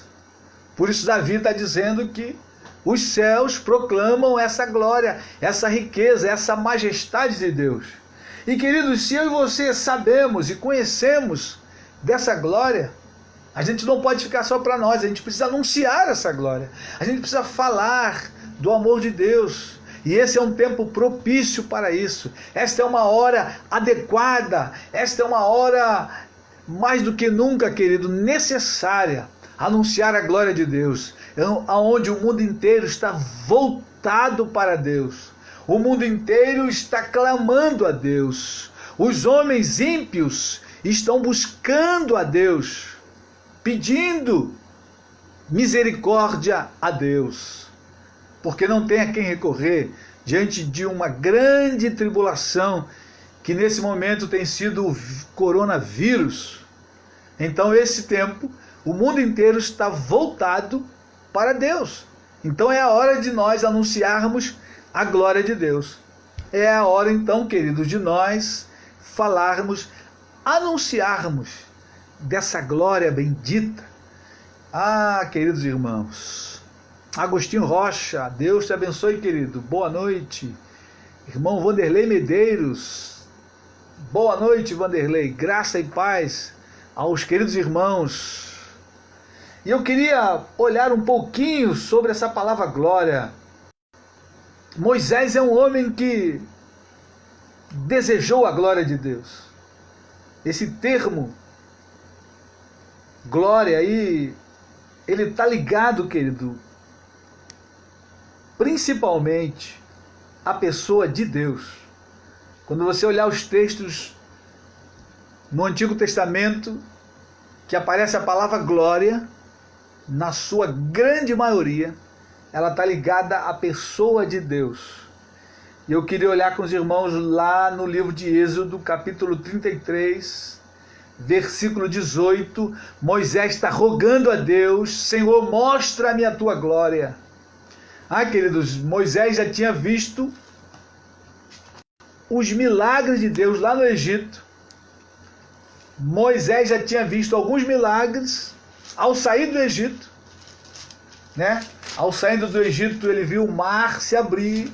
Por isso Davi está dizendo que os céus proclamam essa glória, essa riqueza, essa majestade de Deus. E queridos, se eu e você sabemos e conhecemos dessa glória, a gente não pode ficar só para nós, a gente precisa anunciar essa glória. A gente precisa falar do amor de Deus. E esse é um tempo propício para isso. Esta é uma hora adequada, esta é uma hora mais do que nunca, querido, necessária. Anunciar a glória de Deus, aonde o mundo inteiro está voltado para Deus. O mundo inteiro está clamando a Deus. Os homens ímpios estão buscando a Deus, pedindo misericórdia a Deus, porque não tem a quem recorrer diante de uma grande tribulação que nesse momento tem sido o coronavírus. Então esse tempo o mundo inteiro está voltado para Deus. Então é a hora de nós anunciarmos a glória de Deus. É a hora então, queridos, de nós falarmos, anunciarmos dessa glória bendita. Ah, queridos irmãos, Agostinho Rocha, Deus te abençoe, querido. Boa noite. Irmão Vanderlei Medeiros, boa noite, Vanderlei. Graça e paz aos queridos irmãos. E eu queria olhar um pouquinho sobre essa palavra glória. Moisés é um homem que desejou a glória de Deus. Esse termo, glória aí, ele está ligado, querido, principalmente à pessoa de Deus. Quando você olhar os textos no Antigo Testamento, que aparece a palavra glória, na sua grande maioria, ela está ligada à pessoa de Deus. E eu queria olhar com os irmãos lá no livro de Êxodo, capítulo 33, versículo 18. Moisés está rogando a Deus: Senhor, mostra-me a tua glória. Ah, queridos, Moisés já tinha visto os milagres de Deus lá no Egito. Moisés já tinha visto alguns milagres ao sair do Egito, né? Ao sair do Egito, ele viu o mar se abrir.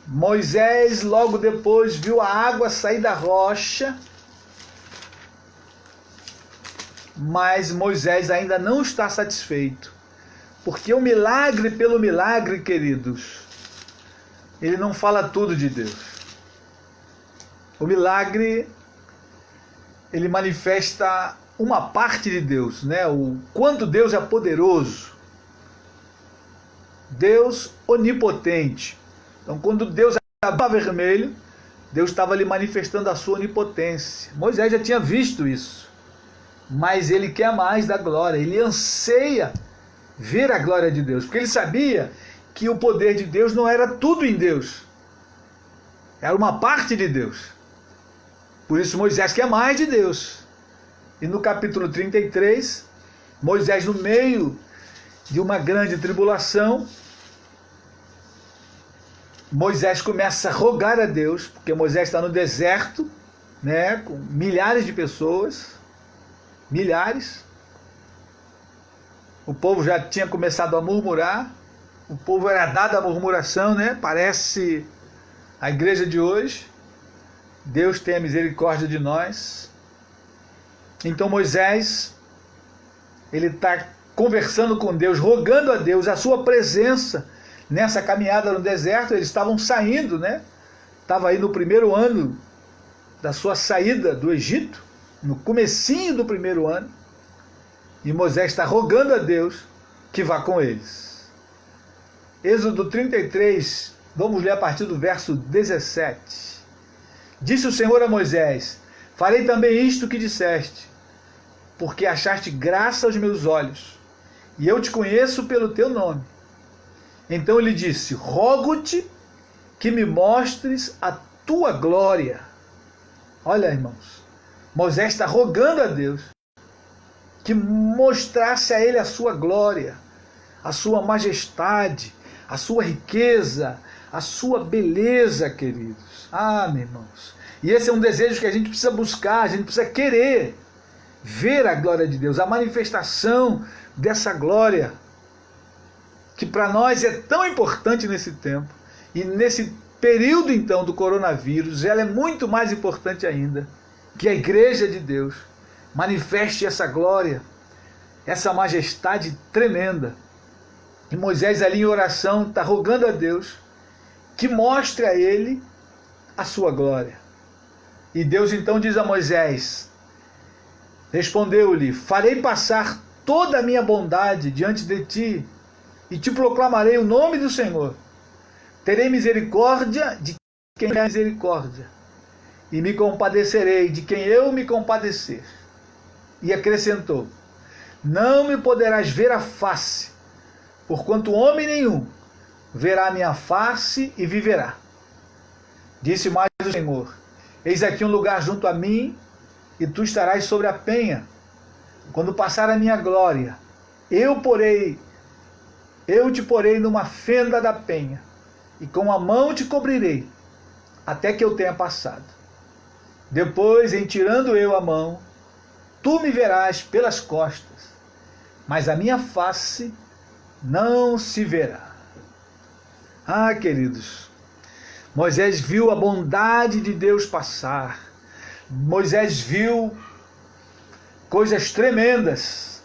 Moisés logo depois viu a água sair da rocha. Mas Moisés ainda não está satisfeito, porque o milagre pelo milagre, queridos, ele não fala tudo de Deus. O milagre, ele manifesta uma parte de Deus, né? O quanto Deus é poderoso. Deus onipotente. Então, quando Deus abriu o mar vermelho, Deus estava ali manifestando a sua onipotência. Moisés já tinha visto isso, mas ele quer mais da glória. Ele anseia ver a glória de Deus, porque ele sabia que o poder de Deus não era tudo em Deus, era uma parte de Deus. Por isso Moisés quer mais de Deus. E no capítulo 33, Moisés, no meio de uma grande tribulação, Moisés começa a rogar a Deus, porque Moisés está no deserto, né, com milhares de pessoas, milhares. O povo já tinha começado a murmurar, o povo era dado à murmuração, né? Parece a igreja de hoje. Deus tenha misericórdia de nós. Então Moisés, ele está conversando com Deus, rogando a Deus a sua presença nessa caminhada no deserto. Eles estavam saindo, né? Estava aí no primeiro ano da sua saída do Egito, no comecinho do primeiro ano. E Moisés está rogando a Deus que vá com eles. Êxodo 33, vamos ler a partir do verso 17. Disse o Senhor a Moisés: farei também isto que disseste, porque achaste graça aos meus olhos, e eu te conheço pelo teu nome. Então ele disse: rogo-te que me mostres a tua glória. Olha, irmãos, Moisés está rogando a Deus que mostrasse a ele a sua glória, a sua majestade, a sua riqueza, a sua beleza, queridos. Ah, meus irmãos. E esse é um desejo que a gente precisa buscar, a gente precisa querer ver a glória de Deus, a manifestação dessa glória, que para nós é tão importante nesse tempo, e nesse período então do coronavírus, ela é muito mais importante ainda, que a igreja de Deus manifeste essa glória, essa majestade tremenda. E Moisés ali em oração está rogando a Deus que mostre a ele a sua glória. E Deus então diz a Moisés, respondeu-lhe: farei passar toda a minha bondade diante de ti, e te proclamarei o nome do Senhor. Terei misericórdia de quem tem misericórdia, e me compadecerei de quem eu me compadecer. E acrescentou: não me poderás ver a face, porquanto homem nenhum verá a minha face e viverá. Disse mais o Senhor: eis aqui um lugar junto a mim, e tu estarás sobre a penha. Quando passar a minha glória, eu te porei numa fenda da penha, e com a mão te cobrirei, até que eu tenha passado. Depois, em tirando eu a mão, tu me verás pelas costas, mas a minha face não se verá. Ah, queridos, Moisés viu a bondade de Deus passar. Moisés viu coisas tremendas.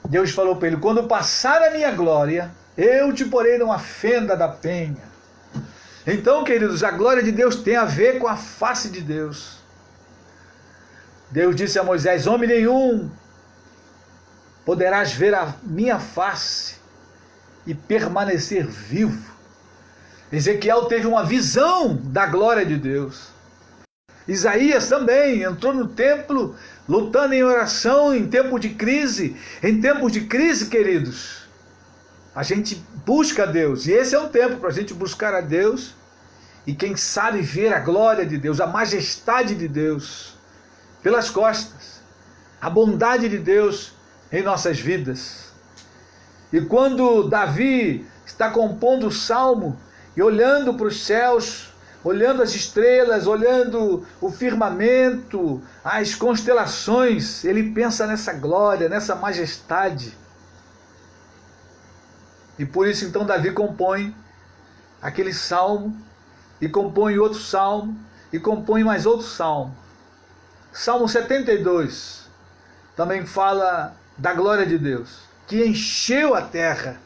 Deus falou para ele: quando passar a minha glória, eu te porei numa fenda da penha. Então, queridos, a glória de Deus tem a ver com a face de Deus. Deus disse a Moisés: homem nenhum poderás ver a minha face e permanecer vivo. Ezequiel teve uma visão da glória de Deus. Isaías também entrou no templo lutando em oração em tempo de crise. Em tempos de crise, queridos, a gente busca a Deus. E esse é um tempo para a gente buscar a Deus e, quem sabe, ver a glória de Deus, a majestade de Deus pelas costas, a bondade de Deus em nossas vidas. E quando Davi está compondo o salmo e olhando para os céus, olhando as estrelas, olhando o firmamento, as constelações, ele pensa nessa glória, nessa majestade. E por isso então Davi compõe aquele salmo, e compõe outro salmo, e compõe mais outro salmo. Salmo 72 também fala da glória de Deus, que encheu a terra.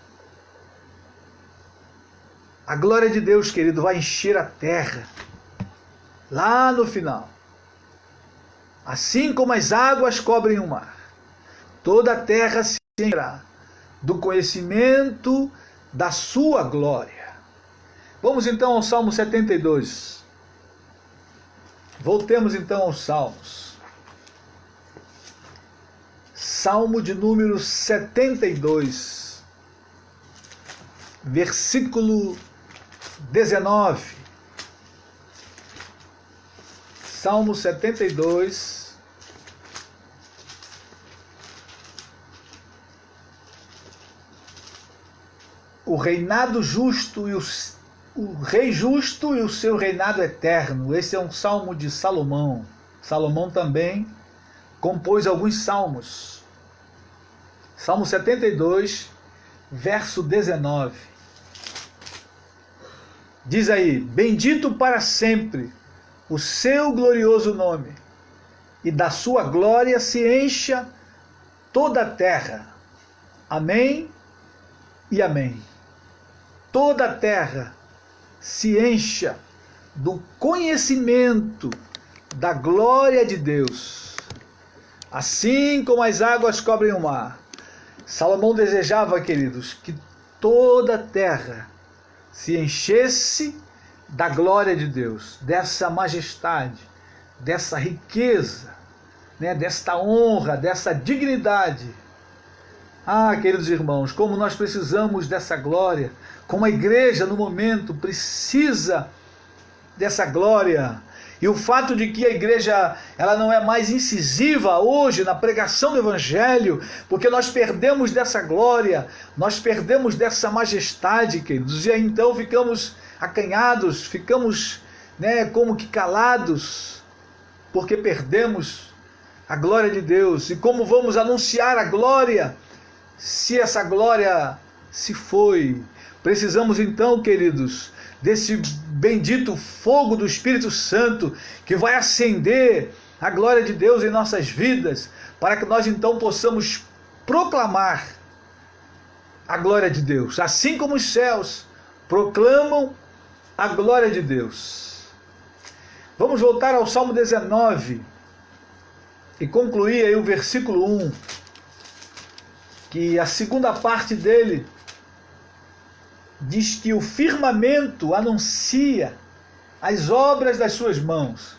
A glória de Deus, querido, vai encher a terra lá no final. Assim como as águas cobrem o mar, toda a terra se encherá do conhecimento da sua glória. Vamos então ao Salmo 72. Voltemos então aos Salmos. Salmo de número 72, versículo 19. Salmo 72, o reinado justo e o rei justo e o seu reinado eterno. Esse é um salmo de Salomão. Salomão também compôs alguns salmos. Salmo 72, verso 19. Diz aí: bendito para sempre o seu glorioso nome, e da sua glória se encha toda a terra. Amém e amém. Toda a terra se encha do conhecimento da glória de Deus, assim como as águas cobrem o mar. Salomão desejava, queridos, que toda a terra se enchesse da glória de Deus, dessa majestade, dessa riqueza, né, desta honra, dessa dignidade. Ah, queridos irmãos, como nós precisamos dessa glória, como a igreja no momento precisa dessa glória. E o fato de que a igreja ela não é mais incisiva hoje na pregação do evangelho, porque nós perdemos dessa glória, nós perdemos dessa majestade, queridos, e aí então ficamos acanhados, ficamos, né, como que calados, porque perdemos a glória de Deus. E como vamos anunciar a glória se essa glória se foi? Precisamos então, queridos, desse bendito fogo do Espírito Santo que vai acender a glória de Deus em nossas vidas, para que nós então possamos proclamar a glória de Deus, assim como os céus proclamam a glória de Deus. Vamos voltar ao Salmo 19 e concluir aí o versículo 1, que a segunda parte dele diz que o firmamento anuncia as obras das suas mãos.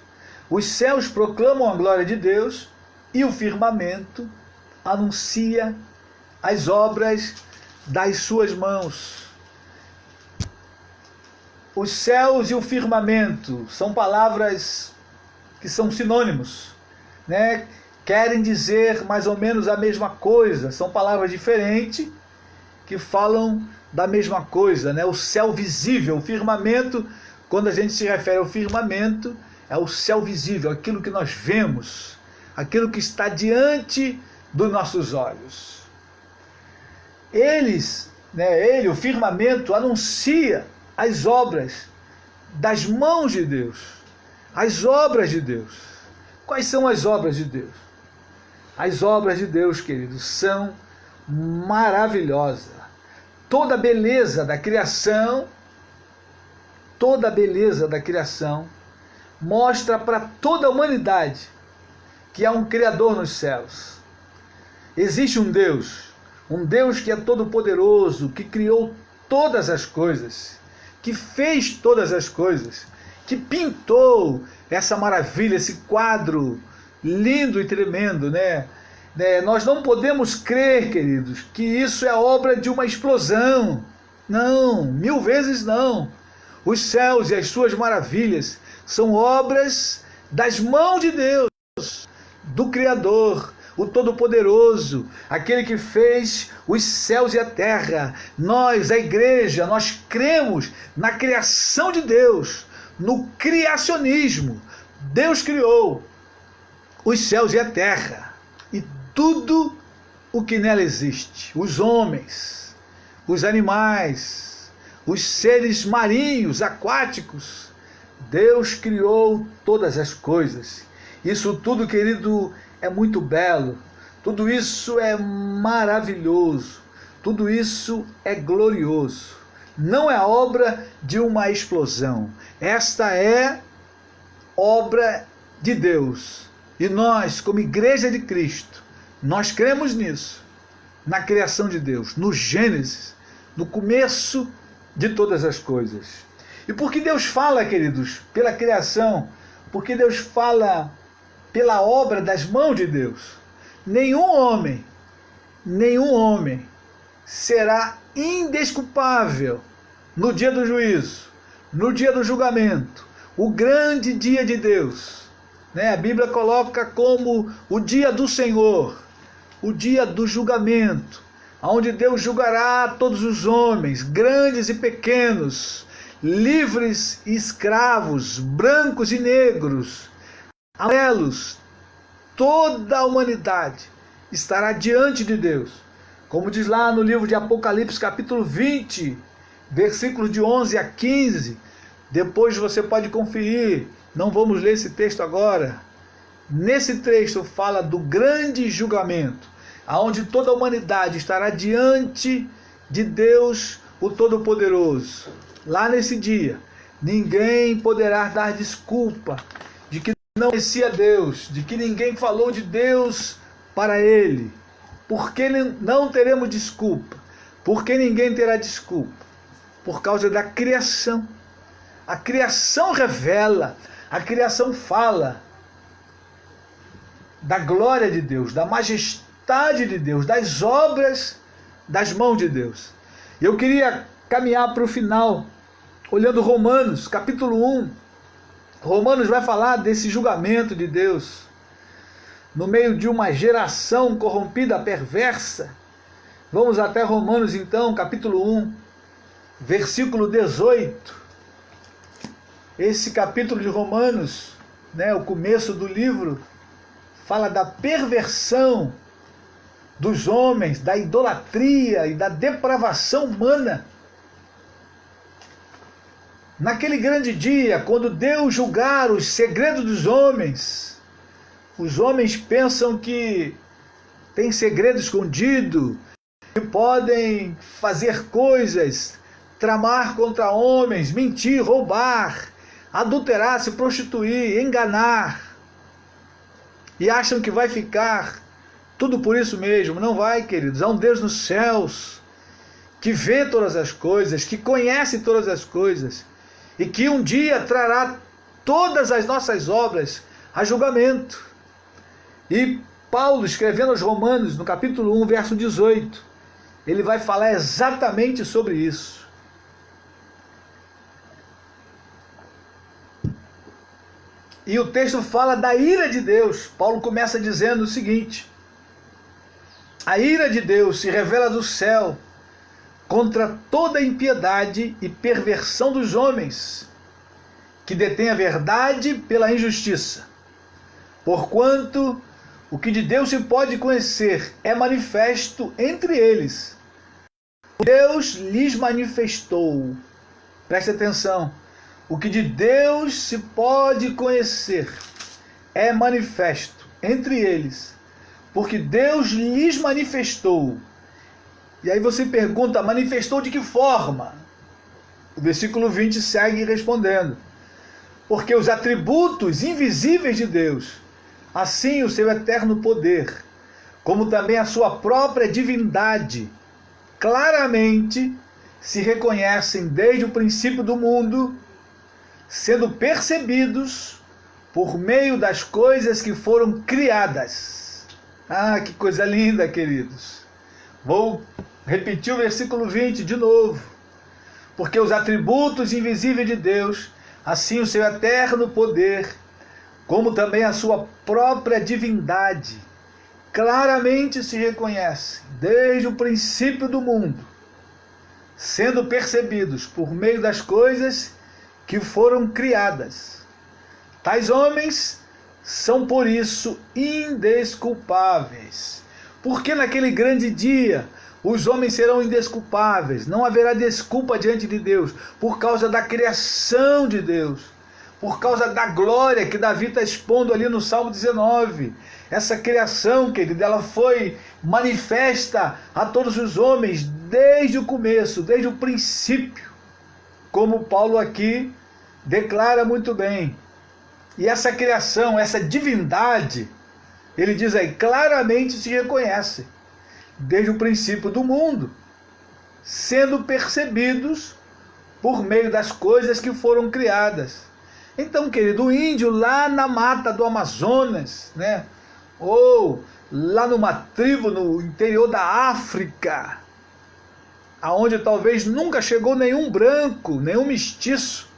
Os céus proclamam a glória de Deus e o firmamento anuncia as obras das suas mãos. Os céus e o firmamento são palavras que são sinônimos, né? Querem dizer mais ou menos a mesma coisa, são palavras diferentes que falam da mesma coisa, né? O céu visível, o firmamento, quando a gente se refere ao firmamento, é o céu visível, aquilo que nós vemos, aquilo que está diante dos nossos olhos. Ele, o firmamento, anuncia as obras das mãos de Deus, as obras de Deus. Quais são as obras de Deus? As obras de Deus, queridos, são maravilhosas. Toda a beleza da criação, mostra para toda a humanidade que há um Criador nos céus. Existe um Deus que é todo-poderoso, que criou todas as coisas, que fez todas as coisas, que pintou essa maravilha, esse quadro lindo e tremendo, né? Nós não podemos crer, queridos, que isso é obra de uma explosão. Não, 1000 vezes não. Os céus e as suas maravilhas são obras das mãos de Deus, do Criador, o Todo-Poderoso, aquele que fez os céus e a terra. Nós, a igreja, nós cremos na criação de Deus, no criacionismo. Deus criou os céus e a terra e tudo o que nela existe, os homens, os animais, os seres marinhos, aquáticos. Deus criou todas as coisas. Isso tudo, querido, é muito belo, tudo isso é maravilhoso, tudo isso é glorioso. Não é obra de uma explosão, esta é obra de Deus. E nós, como Igreja de Cristo, nós cremos nisso, na criação de Deus, no Gênesis, no começo de todas as coisas. E por que Deus fala, queridos, pela criação? Porque Deus fala pela obra das mãos de Deus. Nenhum homem será indesculpável no dia do juízo, no dia do julgamento, o grande dia de Deus. A Bíblia coloca como o dia do Senhor, o dia do julgamento, onde Deus julgará todos os homens, grandes e pequenos, livres e escravos, brancos e negros, amarelos, toda a humanidade estará diante de Deus. Como diz lá no livro de Apocalipse, capítulo 20, versículos de 11 a 15. Depois você pode conferir, não vamos ler esse texto agora. Nesse texto fala do grande julgamento, aonde toda a humanidade estará diante de Deus, o Todo-Poderoso. Lá nesse dia, ninguém poderá dar desculpa de que não conhecia Deus, de que ninguém falou de Deus para ele. Porque não teremos desculpa? Porque ninguém terá desculpa? Por causa da criação. A criação revela, a criação fala da glória de Deus, da majestade de Deus, das obras das mãos de Deus. Eu queria caminhar para o final, olhando Romanos, capítulo 1. Romanos vai falar desse julgamento de Deus no meio de uma geração corrompida, perversa. Vamos até Romanos então, capítulo 1, versículo 18. Esse capítulo de Romanos, o começo do livro, fala da perversão dos homens, da idolatria e da depravação humana. Naquele grande dia, quando Deus julgar os segredos dos homens, os homens pensam que tem segredo escondido, que podem fazer coisas, tramar contra homens, mentir, roubar, adulterar, se prostituir, enganar. E acham que vai ficar tudo por isso mesmo. Não vai, queridos. Há um Deus nos céus que vê todas as coisas, que conhece todas as coisas e que um dia trará todas as nossas obras a julgamento. E Paulo, escrevendo aos Romanos, no capítulo 1, verso 18, ele vai falar exatamente sobre isso. E o texto fala da ira de Deus. Paulo começa dizendo o seguinte: a ira de Deus se revela do céu contra toda a impiedade e perversão dos homens, que detêm a verdade pela injustiça. Porquanto o que de Deus se pode conhecer é manifesto entre eles. Deus lhes manifestou. Preste atenção. O que de Deus se pode conhecer é manifesto entre eles, porque Deus lhes manifestou. E aí você pergunta, manifestou de que forma? O versículo 20 segue respondendo: porque os atributos invisíveis de Deus, assim o seu eterno poder, como também a sua própria divindade, claramente se reconhecem desde o princípio do mundo, sendo percebidos por meio das coisas que foram criadas. Ah, que coisa linda, queridos. Vou repetir o versículo 20 de novo. Porque os atributos invisíveis de Deus, assim o seu eterno poder, como também a sua própria divindade, claramente se reconhecem desde o princípio do mundo, sendo percebidos por meio das coisas que foram criadas. Tais homens são por isso indesculpáveis. Porque naquele grande dia os homens serão indesculpáveis, não haverá desculpa diante de Deus, por causa da criação de Deus, por causa da glória que Davi está expondo ali no Salmo 19. Essa criação, querido, ela foi manifesta a todos os homens desde o começo, desde o princípio, como Paulo aqui declara muito bem. E essa criação, essa divindade, ele diz aí, claramente se reconhece desde o princípio do mundo, sendo percebidos por meio das coisas que foram criadas. Então, querido, o índio lá na mata do Amazonas, ou lá numa tribo no interior da África, aonde talvez nunca chegou nenhum branco, nenhum mestiço,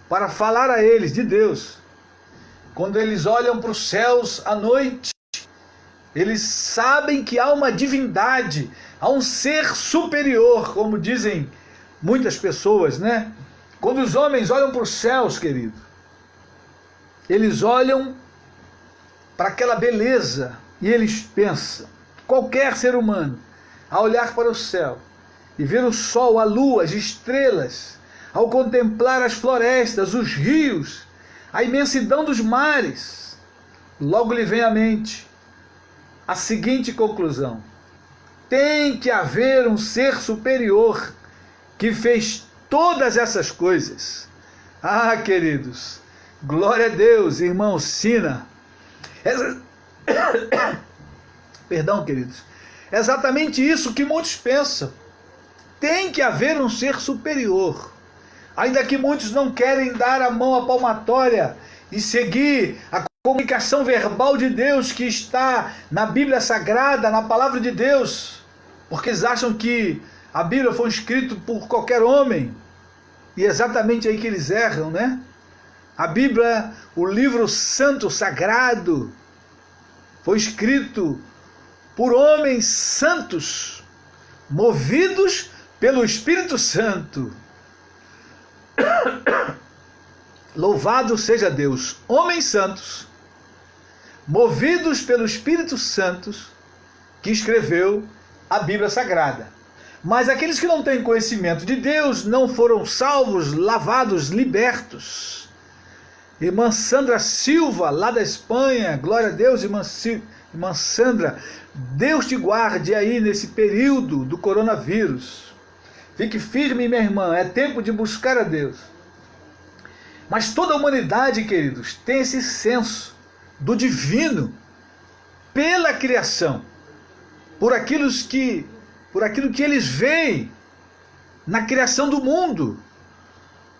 para falar a eles de Deus. Quando eles olham para os céus à noite, eles sabem que há uma divindade, há um ser superior, como dizem muitas pessoas, Quando os homens olham para os céus, querido, eles olham para aquela beleza e eles pensam, qualquer ser humano, ao olhar para o céu e ver o sol, a lua, as estrelas, ao contemplar as florestas, os rios, a imensidão dos mares, logo lhe vem à mente a seguinte conclusão: tem que haver um ser superior que fez todas essas coisas. Ah, queridos, glória a Deus, irmão Sina. Perdão, queridos. É exatamente isso que muitos pensam. Tem que haver um ser superior. Ainda que muitos não querem dar a mão à palmatória e seguir a comunicação verbal de Deus que está na Bíblia Sagrada, na Palavra de Deus, porque eles acham que a Bíblia foi escrita por qualquer homem. E é exatamente aí que eles erram, né? A Bíblia, o livro santo, sagrado, foi escrito por homens santos, movidos pelo Espírito Santo. Louvado seja Deus! Homens santos, movidos pelo Espírito Santo, que escreveu a Bíblia Sagrada. Mas aqueles que não têm conhecimento de Deus não foram salvos, lavados, libertos. Irmã Sandra Silva, lá da Espanha, glória a Deus, irmã Sandra, Deus te guarde aí nesse período do coronavírus. Fique firme, minha irmã, é tempo de buscar a Deus. Mas toda a humanidade, queridos, tem esse senso do divino pela criação, por aquilo que eles veem na criação do mundo.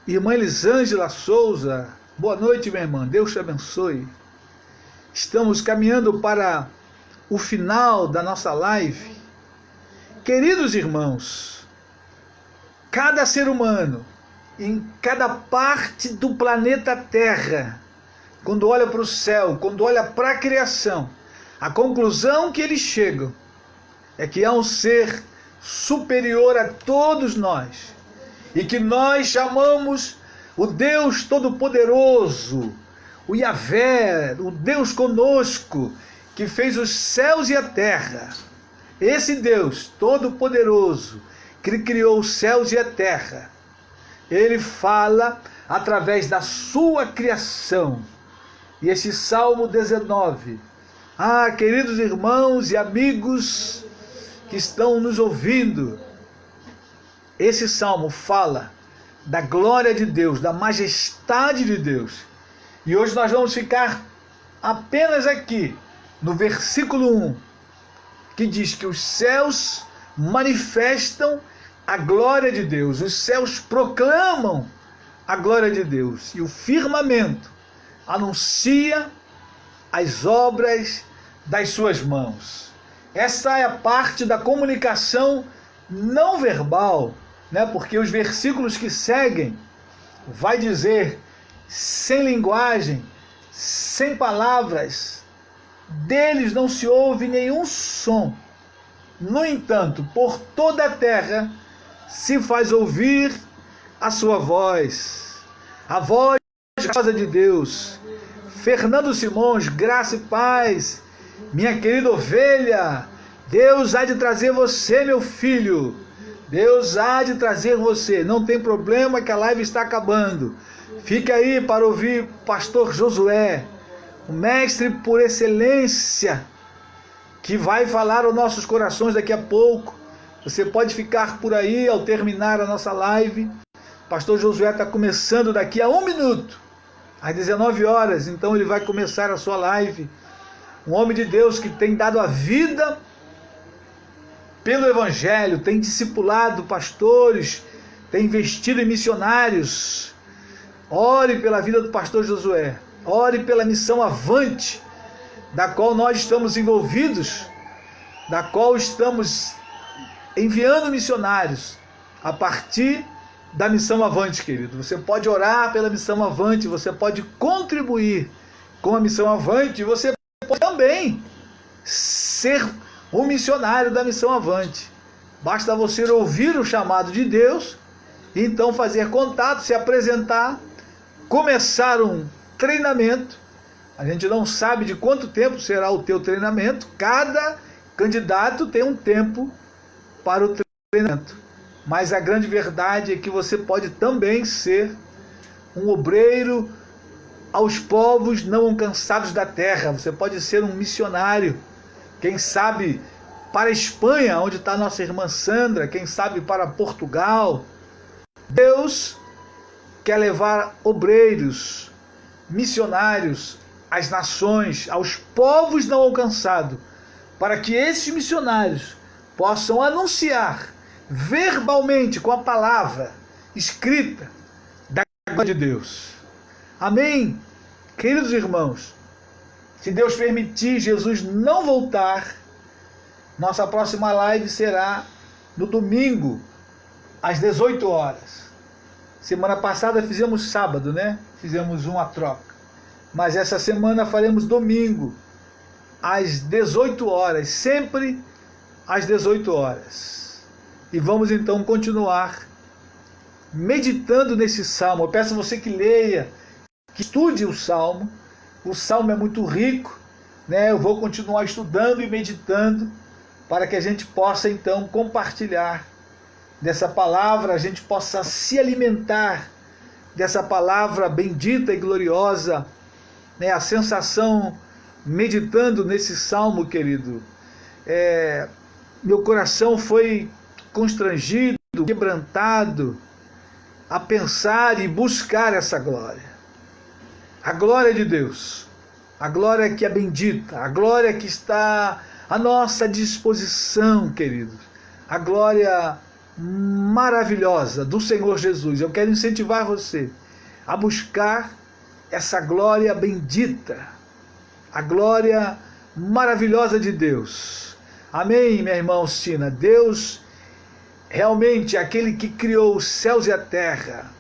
Irmã Elisângela Souza, boa noite, minha irmã, Deus te abençoe. Estamos caminhando para o final da nossa live. Queridos irmãos, cada ser humano, em cada parte do planeta Terra, quando olha para o céu, quando olha para a criação, a conclusão que eles chegam é que há um ser superior a todos nós e que nós chamamos o Deus Todo-Poderoso, o Yahvé, o Deus conosco, que fez os céus e a terra. Esse Deus Todo-Poderoso, que criou os céus e a terra, ele fala através da sua criação. E esse Salmo 19, queridos irmãos e amigos que estão nos ouvindo, esse Salmo fala da glória de Deus, da majestade de Deus. E hoje nós vamos ficar apenas aqui, no versículo 1, que diz que os céus manifestam a glória de Deus, os céus proclamam a glória de Deus, e o firmamento anuncia as obras das suas mãos. Essa é a parte da comunicação não verbal, né? Porque os versículos que seguem vai dizer sem linguagem, sem palavras, deles não se ouve nenhum som. No entanto, por toda a terra se faz ouvir a sua voz, a voz de Deus. Fernando Simões, graça e paz, minha querida ovelha, Deus há de trazer você, meu filho, Deus há de trazer você, não tem problema que a live está acabando, fique aí para ouvir pastor Josué, o mestre por excelência, que vai falar aos nossos corações daqui a pouco. Você pode ficar por aí ao terminar a nossa live. Pastor Josué está começando daqui a 1 minuto, às 19 horas, então ele vai começar a sua live. Um homem de Deus que tem dado a vida pelo Evangelho, tem discipulado pastores, tem investido em missionários. Ore pela vida do pastor Josué, ore pela missão Avante, da qual nós estamos envolvidos, da qual estamos enviando missionários a partir da missão Avante, querido. Você pode orar pela missão Avante, você pode contribuir com a missão Avante, você pode também ser um missionário da missão Avante. Basta você ouvir o chamado de Deus então fazer contato, se apresentar, começar um treinamento. A gente não sabe de quanto tempo será o teu treinamento, cada candidato tem um tempo para o treinamento. Mas a grande verdade é que você pode também ser um obreiro aos povos não alcançados da terra. Você pode ser um missionário, quem sabe para a Espanha, onde está nossa irmã Sandra, quem sabe para Portugal. Deus quer levar obreiros, missionários às nações, aos povos não alcançados, para que esses missionários possam anunciar verbalmente, com a palavra escrita, da glória de Deus. Amém? Queridos irmãos, se Deus permitir, Jesus não voltar, nossa próxima live será no domingo, às 18 horas. Semana passada fizemos sábado, né? Fizemos uma troca. Mas essa semana faremos domingo, às 18 horas, sempre às 18 horas. E vamos então continuar meditando nesse salmo. Eu peço a você que leia, que estude o salmo. O salmo é muito rico, né? Eu vou continuar estudando e meditando para que a gente possa então compartilhar dessa palavra, a gente possa se alimentar dessa palavra bendita e gloriosa, né? A sensação meditando nesse salmo, querido, meu coração foi constrangido, quebrantado a pensar e buscar essa glória. A glória de Deus, a glória que é bendita, a glória que está à nossa disposição, queridos. A glória maravilhosa do Senhor Jesus. Eu quero incentivar você a buscar essa glória bendita, a glória maravilhosa de Deus. Amém, minha irmã Alcina? Deus realmente é aquele que criou os céus e a terra.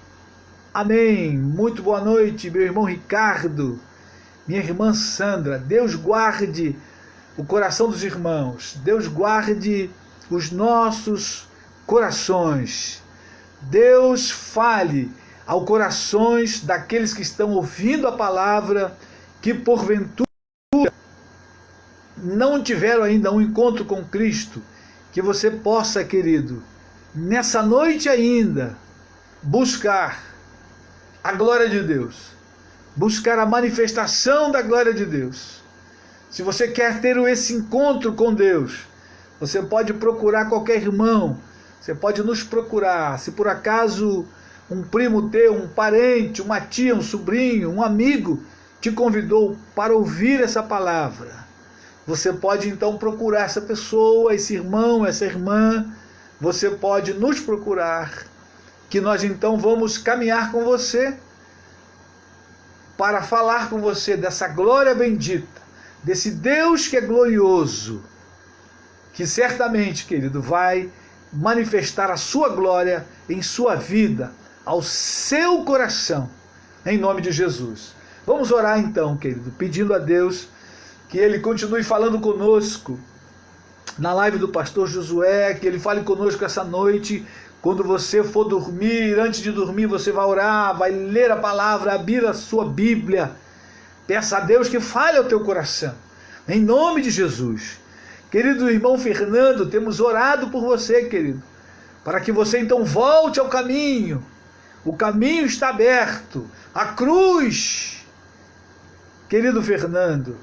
Amém. Muito boa noite, meu irmão Ricardo, minha irmã Sandra. Deus guarde o coração dos irmãos. Deus guarde os nossos corações. Deus fale aos corações daqueles que estão ouvindo a palavra, que porventura não tiveram ainda um encontro com Cristo. Que você possa, querido, nessa noite ainda, buscar a glória de Deus, buscar a manifestação da glória de Deus. Se você quer ter esse encontro com Deus, você pode procurar qualquer irmão, você pode nos procurar. Se por acaso um primo teu, um parente, uma tia, um sobrinho, um amigo te convidou para ouvir essa palavra, você pode então procurar essa pessoa, esse irmão, essa irmã. Você pode nos procurar, que nós então vamos caminhar com você para falar com você dessa glória bendita, desse Deus que é glorioso, que certamente, querido, vai manifestar a sua glória em sua vida, ao seu coração, em nome de Jesus. Vamos orar então, querido, pedindo a Deus que Ele continue falando conosco na live do pastor Josué, que Ele fale conosco essa noite. Quando você for dormir, antes de dormir você vai orar, vai ler a palavra, abrir a sua Bíblia. Peça a Deus que fale ao teu coração, em nome de Jesus. Querido irmão Fernando, temos orado por você, querido, para que você então volte ao caminho. O caminho está aberto, a cruz. Querido Fernando,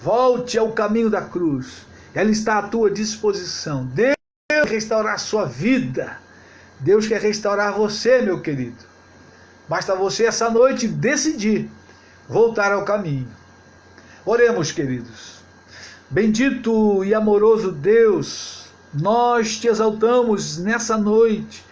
volte ao caminho da cruz. Ela está à tua disposição. Deus quer restaurar a sua vida. Deus quer restaurar você, meu querido. Basta você essa noite decidir voltar ao caminho. Oremos, queridos. Bendito e amoroso Deus, nós te exaltamos nessa noite.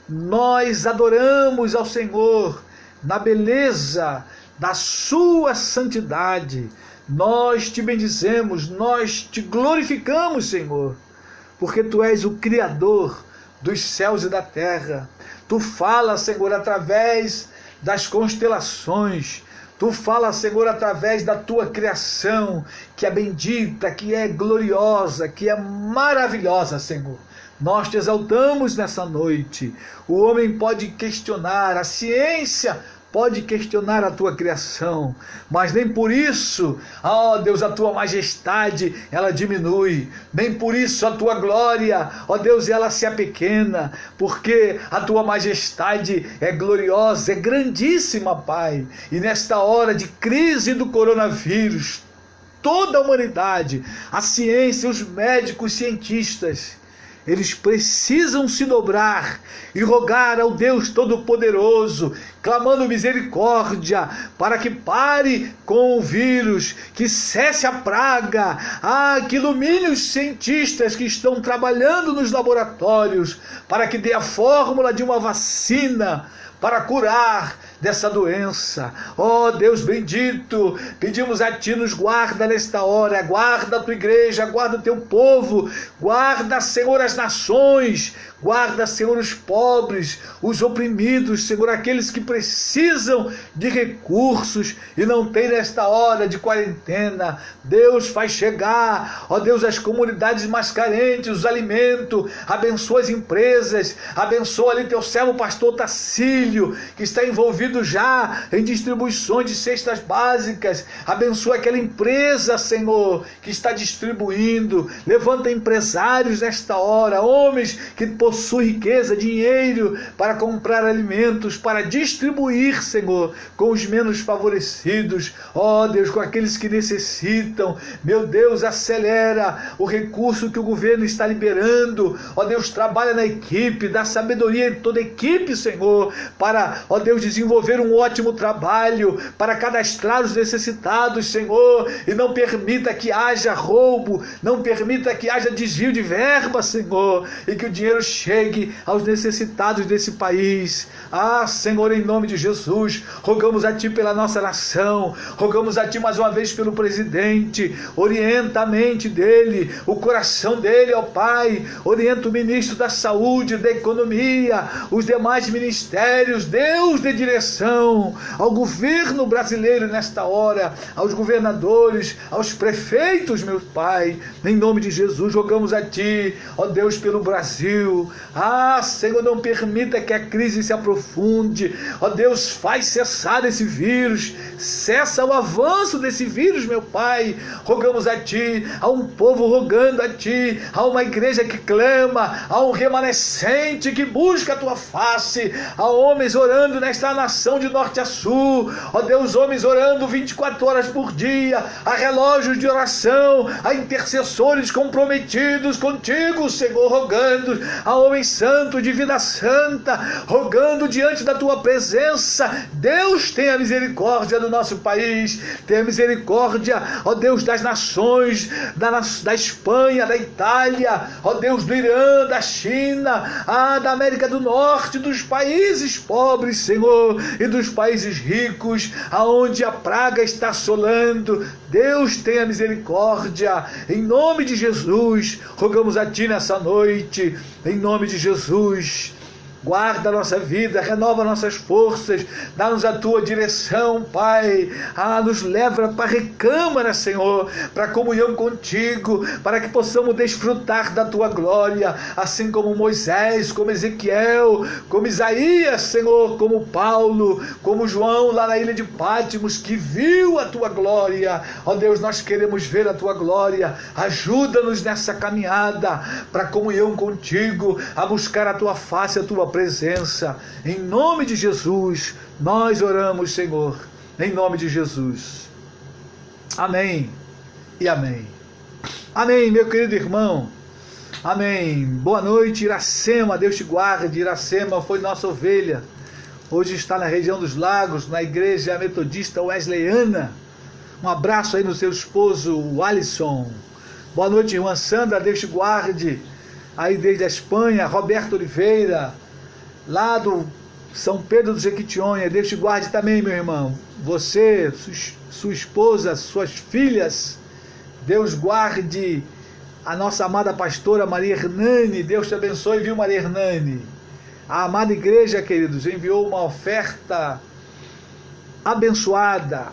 Nós adoramos ao Senhor na beleza da sua santidade. Nós te bendizemos, nós te glorificamos, Senhor, porque Tu és o Criador dos céus e da terra. Tu falas, Senhor, através das constelações. Tu fala, Senhor, através da tua criação, que é bendita, que é gloriosa, que é maravilhosa, Senhor. Nós te exaltamos nessa noite. O homem pode questionar, a ciência pode questionar a tua criação, mas nem por isso, ó Deus, a tua majestade, ela diminui, nem por isso a tua glória, ó Deus, ela se apequena, porque a tua majestade é gloriosa, é grandíssima, Pai. E nesta hora de crise do coronavírus, toda a humanidade, a ciência, os médicos, os cientistas, eles precisam se dobrar e rogar ao Deus Todo-Poderoso, clamando misericórdia, para que pare com o vírus, que cesse a praga, que ilumine os cientistas que estão trabalhando nos laboratórios, para que dê a fórmula de uma vacina para curar dessa doença. Ó Deus bendito, pedimos a Ti, nos guarda nesta hora, guarda a Tua igreja, guarda o Teu povo, guarda, Senhor, as nações, guarda, Senhor, os pobres, os oprimidos, Senhor, aqueles que precisam de recursos e não têm nesta hora de quarentena. Deus, faz chegar, ó Deus, as comunidades mais carentes, os alimentos, abençoa as empresas, abençoa ali Teu servo pastor Tacílio, que está envolvido já em distribuições de cestas básicas. Abençoa aquela empresa, Senhor, que está distribuindo. Levanta empresários nesta hora, homens que possuem riqueza, dinheiro para comprar alimentos, para distribuir, Senhor, com os menos favorecidos. Ó Deus, com aqueles que necessitam. Meu Deus, acelera o recurso que o governo está liberando. Ó Deus, trabalha na equipe, dá sabedoria em toda a equipe, Senhor, para, ó Deus, desenvolver um ótimo trabalho, para cadastrar os necessitados, Senhor, e não permita que haja roubo, não permita que haja desvio de verba, Senhor, e que o dinheiro chegue aos necessitados desse país. Senhor, em nome de Jesus, rogamos a Ti pela nossa nação, rogamos a Ti mais uma vez pelo presidente. Orienta a mente dele, o coração dele, ó Pai, orienta o ministro da saúde, da economia, os demais ministérios. Deus, dê direção ao governo brasileiro nesta hora, aos governadores, aos prefeitos, meu Pai, em nome de Jesus, rogamos a Ti, ó Deus, pelo Brasil. Senhor, não permita que a crise se aprofunde, ó Deus, faz cessar esse vírus, cessa o avanço desse vírus, meu Pai. Rogamos a Ti, a um povo rogando a Ti, a uma igreja que clama, a um remanescente que busca a Tua face, a homens orando nesta nação de norte a sul, ó Deus, homens orando 24 horas por dia, a relógios de oração, a intercessores comprometidos contigo, Senhor, rogando, a homens santos de vida santa, rogando diante da Tua presença. Deus, tenha misericórdia do nosso país, tenha misericórdia, ó Deus, das nações, da Espanha, da Itália, ó Deus, do Irã, da China, da América do Norte, dos países pobres, Senhor, e dos países ricos, aonde a praga está assolando. Deus, tenha misericórdia, em nome de Jesus, rogamos a Ti nessa noite, em nome de Jesus. Guarda a nossa vida, renova nossas forças, dá-nos a Tua direção, Pai. Nos leva para a recâmara, Senhor, para a comunhão contigo, para que possamos desfrutar da Tua glória, assim como Moisés, como Ezequiel, como Isaías, Senhor, como Paulo, como João lá na ilha de Pátimos, que viu a Tua glória. Ó Deus, nós queremos ver a Tua glória. Ajuda-nos nessa caminhada para a comunhão contigo, a buscar a Tua face, a Tua presença. Em nome de Jesus, nós oramos, Senhor, em nome de Jesus. Amém e amém. Amém, meu querido irmão. Amém. Boa noite, Iracema. Deus te guarde. Iracema foi nossa ovelha. Hoje está na região dos Lagos, na igreja metodista wesleyana. Um abraço aí no seu esposo, o Alisson. Boa noite, irmã Sandra. Deus te guarde. Aí desde a Espanha, Roberto Oliveira, lá do São Pedro do Jequitinhonha. Deus te guarde também, meu irmão. Você, sua esposa, suas filhas. Deus guarde a nossa amada pastora Maria Hernani. Deus te abençoe, viu, Maria Hernani? A amada igreja, queridos, enviou uma oferta abençoada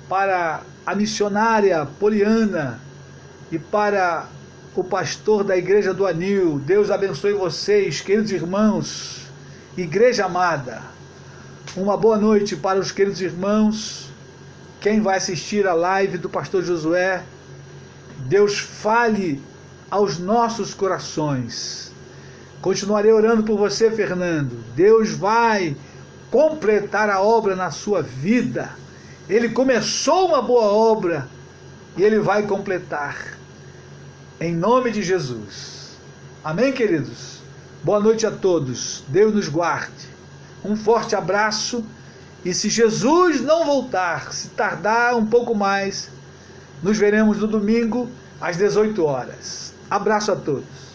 para a missionária Poliana e para o pastor da igreja do Anil. Deus abençoe vocês, queridos irmãos, igreja amada. Uma boa noite para os queridos irmãos. Quem vai assistir a live do pastor Josué, Deus fale aos nossos corações. Continuarei orando por você, Fernando. Deus vai completar a obra na sua vida. Ele começou uma boa obra e Ele vai completar. Em nome de Jesus. Amém, queridos? Boa noite a todos. Deus nos guarde. Um forte abraço. E se Jesus não voltar, se tardar um pouco mais, nos veremos no domingo às 18 horas. Abraço a todos.